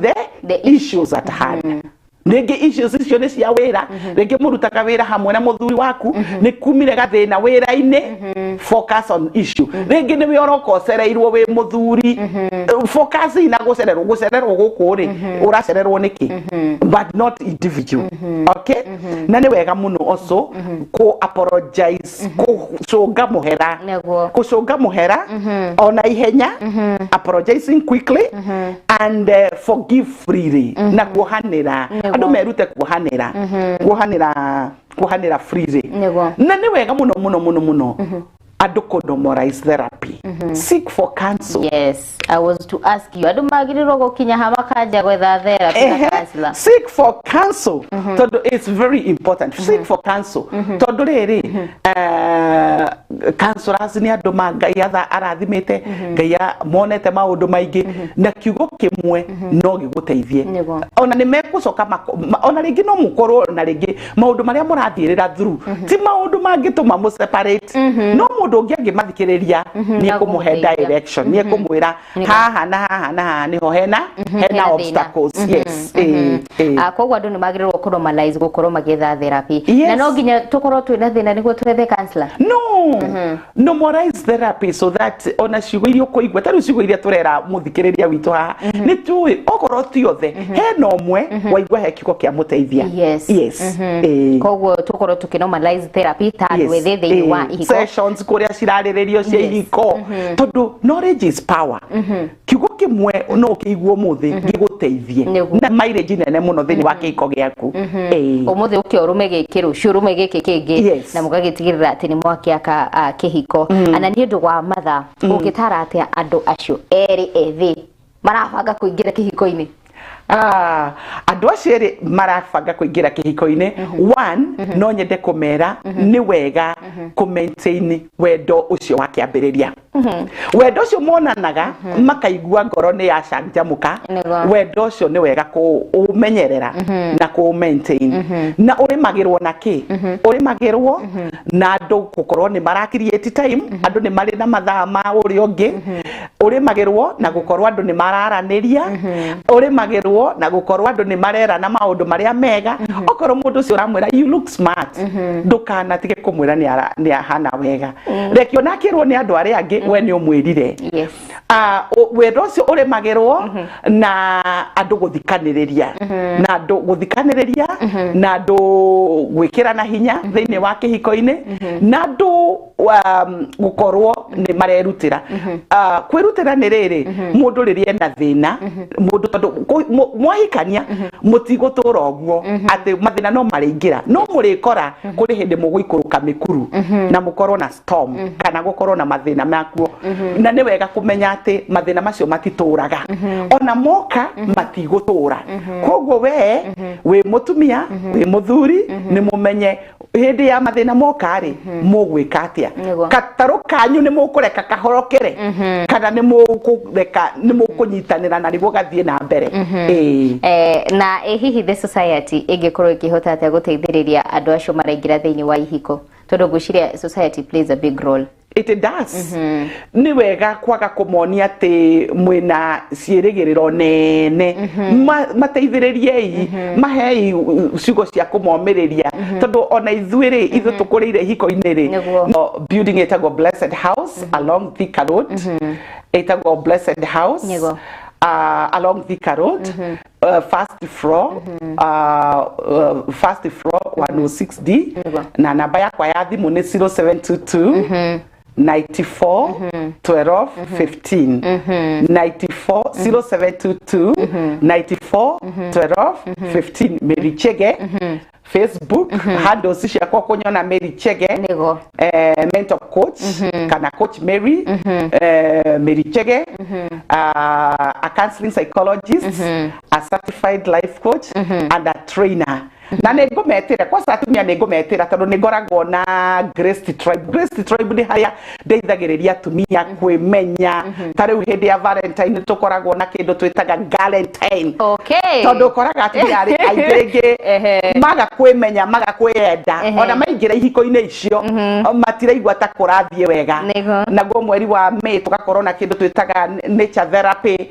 the issues at hand Nege issues icio ni cia wira rege murutaga wira hamwe na muthuri waku ni kumire gathina wira ine focus on issue rege ni wioroko cereirwo wi muthuri focus ina gucererwo gukuri uracererwo niki but not individual okay na ni wega muno also ko apologize ko shonga muhera ona ihenya apologizing quickly and forgive freely na kuhanira andu merute kuhanira freely na ni wega muno andu condomorize therapy seek for counsel. Yes, I was to ask you andu magirirwo gukinya ha makanja gwetha therapy na counselor. Seek for counsel tondu it's very important. Seek for counsel tondu riri counselors ni andu Ngai arathimite Ngai monete maundu maingi na kiugo kimwe no giguteithie ona ni mekucoka ona ringi no mukorwo na ringi maundu maria murathirira through ti maundu mangituma mu separate no mundu ungi angimathikiriria ni kumuhe direction ni kumwira haha na haha niho hena obstacles. Yes akogwa andu ni magirirwo normalize gukorwo magitha therapy na no nginya tukorwo twina thina niguo turethe counselor normalize therapy so that ona ciugo irio kuigwa taru ciugo iria turera muthikiriria witu ha ni tu okorwo ti othe hena omwe waigwa he kiugo kia muteithia. Yes kogwo tukorwo tukinormalize therapy ta wethe thini wa ihiko sessions kuria cirarirerio cia ihiko tondu knowledge is power kiugo kimwe no kiiguo muthi giguteithie na mileage nene muno thini wa kihiko giaku umuthi ukiorume gikiru ciurume giki kingi na mugagitigirira ati ni mwakiaka kihiko ana ni undu wa matha ungitara atia andu acio eri ethi marabanga kuingira kihiko-ini Andũ acio erĩ marabanga kũingĩra kĩhiko-inĩ. One, no nyende kũmera nĩ wega kũ-maintain wendo ũcio wa kĩambĩrĩria. Wendo ũcio monanaga makaigua ngoro nĩ yacanjamũka. Wendo ũcio nĩ wega kũũmenyerera na kũ-maintain. Na ũrĩmagĩrwo na kĩ? Ũrĩmagĩrwo na andũ gũkorwo nĩ mara create time, andũ nĩ marĩ na mathaa ma ũrĩa ũngĩ. Ũrĩmagĩrwo na gũkorwo andũ nĩ mararanĩria. Ũrĩmagĩrwo na gũkorwo andũ nĩ marerana maũndũ marĩa mega. Okorwo mũndũ ũcio ũramwĩra you look smart, ndũkanatige kũmwĩra nĩ ahana wega. Reke onakĩrwo nĩ andũ arĩa angĩ we nĩ ũmwĩrire. Wendo ũcio ũrĩmagĩrwo na andũ gũthikanĩrĩria. Na andũ gũthikanĩrĩria na andũ gwĩkĩrana hinya thĩinĩ wa kĩhiko-inĩ na andũ gũkorwo nĩ marerutĩra. Kwĩrutĩra nĩ rĩrĩ, mũndũ rĩrĩa ena thĩna, mũndũ tondũ mwahikania mũtigũtũra ũguo atĩ mathĩna no marĩingĩra, no mũrĩkora kũrĩ hĩndĩ mũgũikũrũka mĩkuru na mũkorwo na storm kana gũkorwo na mathĩna makuo, na nĩ wega kũmenya atĩ mathĩna macio matitũraga, ona moka matigũtũra. Koguo we wĩ mũtumia wĩ mũthuri nĩ mũmenye hĩndĩ ya mathĩna moka rĩ mũgwĩka atĩa. Gatarũ kanyu nĩ mũkũreka kahorokere kana nĩ mũkũnyitanĩra na nĩguo gathiĩ na mbere. Na hihi the society ĩngĩkorwo ĩkĩhota atĩa gũteithĩrĩria andũ acio maraingĩra thĩinĩ wa ihiko, tondũ ngwĩciria society plays a big role. It does. Ni wega kwaga kũmonia atĩ mwĩna ciĩrĩgĩrĩro nene, mateithĩrĩriei, mahei ciugo cia kũmomĩrĩria, tondũ ona ithuĩ tũkũrĩire hiko-inĩ rĩ, building ĩtagwo Blessed House along Thika Road, ĩtagwo Blessed House along Thika Road, first floor 106D, na namba yakwa ya thimũ nĩ 0722 94 12 15 94 0722 94 12 15. Mary Chege Facebook handles ciakwa kunyona Mary Chege mentor coach kana coach Mary Mary Chege a counseling psychologist, a certified life coach and a trainer. Na nĩngũmetĩra kwa satumia nĩngũmetĩra tondũ nĩngoragwo na Grace Tribe. Grace Tribe nĩ harĩa ndeithagĩrĩria atumia kwĩmenya. Ta rĩu hĩndĩ ya Valentine tũkoragwo na kĩndũ twĩtaga Galentine. Tondũ ũkoraga atumia aingĩ maga kwĩmenya maga kwĩenda, ona maingĩra ihiko-inĩ icio matiraigua ta kũrathiĩ wega. Naguo mweri wa May tũgakorwo na kĩndũ twĩtaga nature therapy,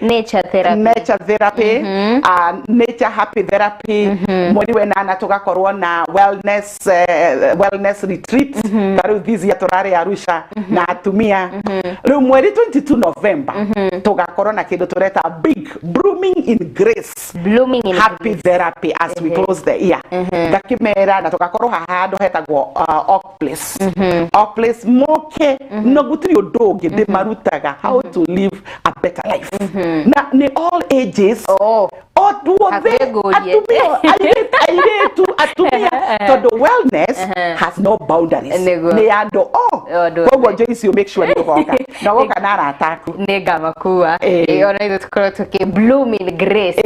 nature happy therapy. Mweri wena na tugakorwo na wellness retreat taru thizi ya turare Arusha na atumia. Rĩu mweri 22 November tugakorwo na kindu tureta big blooming in grace, happy therapy as we close the year. Gakimera na tugakorwo handu hetagwo Oak Place moke no gutiri undu ungi ndimarutaga how to live a better life. Na ni all ages. Atumia todo wellness has no boundaries. Ni ando koguo Joyce, you make sure ni goka na goka na rataku nega makua ona ithu tukorwo tuki bloom in grace,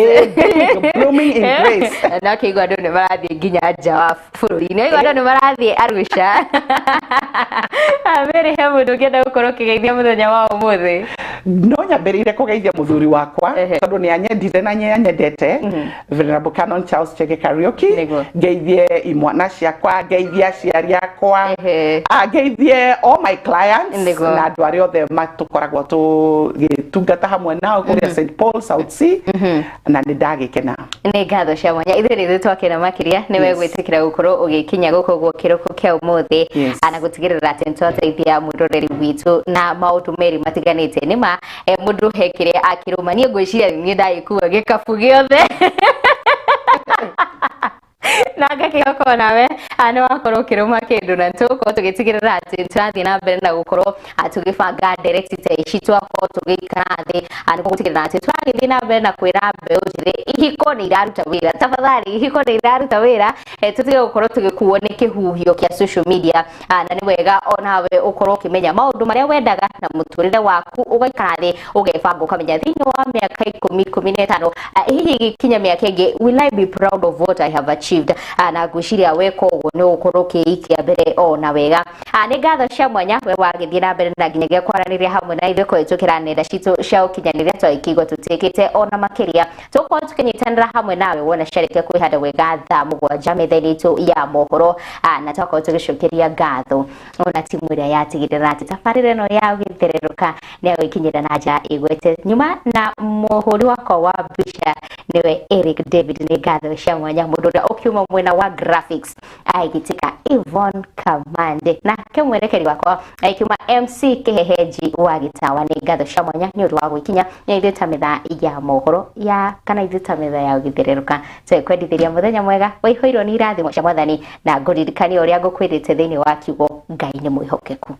blooming in grace. Na kiigua andu ni marathie nginya nja wa bururi-ini, igua andu ni marathie Arusha. Very he mundu ngenda gukorwo kigeithia muthenya wa umuthi. No nyambĩrĩire kũgeithia mũthuri wakwa tondũ nĩ anyendire na nyendete Venerable Canon Charles Chege Kariuki. Ngeithie imwana ciakwa, ngeithie aciari akwa, ngeithie all my clients na andũ arĩa othe matũkoragwo tũgĩtungata hamwe nao kũrĩa St Paul South Sea, na nĩ ndagĩkena. Nĩ ngatho cia mwanya ithuĩ twakena makĩria nĩ wegwĩtĩkĩra gũkorwo ũgĩkinya gũkũ gwa kĩroko kĩa ũmũthĩ na gũtigĩrĩra atĩ nĩtwateithia mwĩroreri witũ na maũndũ merĩ matiganĩte. Nĩma mũndũ he kĩrĩa akĩrũmania, ngwĩciria niĩ ndagĩkua gĩkabu gĩothe na ngakĩhoko nawe nĩ wakorwo ũkĩrũma kĩndũ na tũkorwo tũgĩtigĩrĩra atĩ tũrathiĩ na mbere na gũkorwo tũgĩbanga direct ta ici twakorwo tũgĩikara thĩ nĩguo gũtigĩrĩra atĩ tũragĩthiĩ na mbere na kwĩra mbeũ njĩthĩ ihiko nĩ iraruta wĩra tafadhali ihiko nĩ iraruta wĩra tũtige gũkorwo tũgĩkuo nĩ kĩhuhio kĩa social media na nĩ wega onawe ũkorwo ũkĩmenya maũndũ marĩa wendaga na mũtũrĩre waku ũgaikara thĩ ũgebanga ũkamenya thĩinĩ wa mĩaka 10-15 hihi gĩkinya mĩaka ĩngĩ will I be proud of what I have achieved na ngwĩciria weka ũguo nĩ ũgũkorwo ũkĩikia mbere ona wega nĩ ngatho cia mwanya we wagĩthiĩ na mbere na nginyagia kwaranĩria hamwe na ithuĩ kũhĩtũkĩra nenda citũ cia ũkinyanĩria twaikigwo tũtĩkĩte ona makĩria tũkorwo tũkĩnyitanĩra hamwe nawe wona ciarĩkia kwĩhanda wega thaa 7 metha-inĩ itũ ya mohoro na twakorwo tũgĩcokeria ngatho ona timu ĩrĩa yatigĩrĩra atĩ tabarĩra ĩno ya gũthererũka nĩ gũkinyĩra na njĩra ĩgwete nyuma na mũhũri wakwa wa mbica nĩwe Eric David nĩ ngatho cia mwanya mũndũ ũrĩa ũkiuma mwena wa graphics agĩtika Yvonne Kamande na kĩmwerekeri wakwa akiuma MC Kĩhehenji wa Gĩtawa nĩ ngatho cia mwanya nĩ ũndũ wa gwĩkinya ithuĩ ta metha ya mohoro ya kana ithuĩ ta metha ya gũthererũka twĩkwendithĩria mũthenya mwega waihũirwo nĩ irathimo cia Mwathani na ngũririkania ũrĩa ngũkwĩrĩte thĩinĩ wa kiugo Ngai nĩ mwĩhokeku.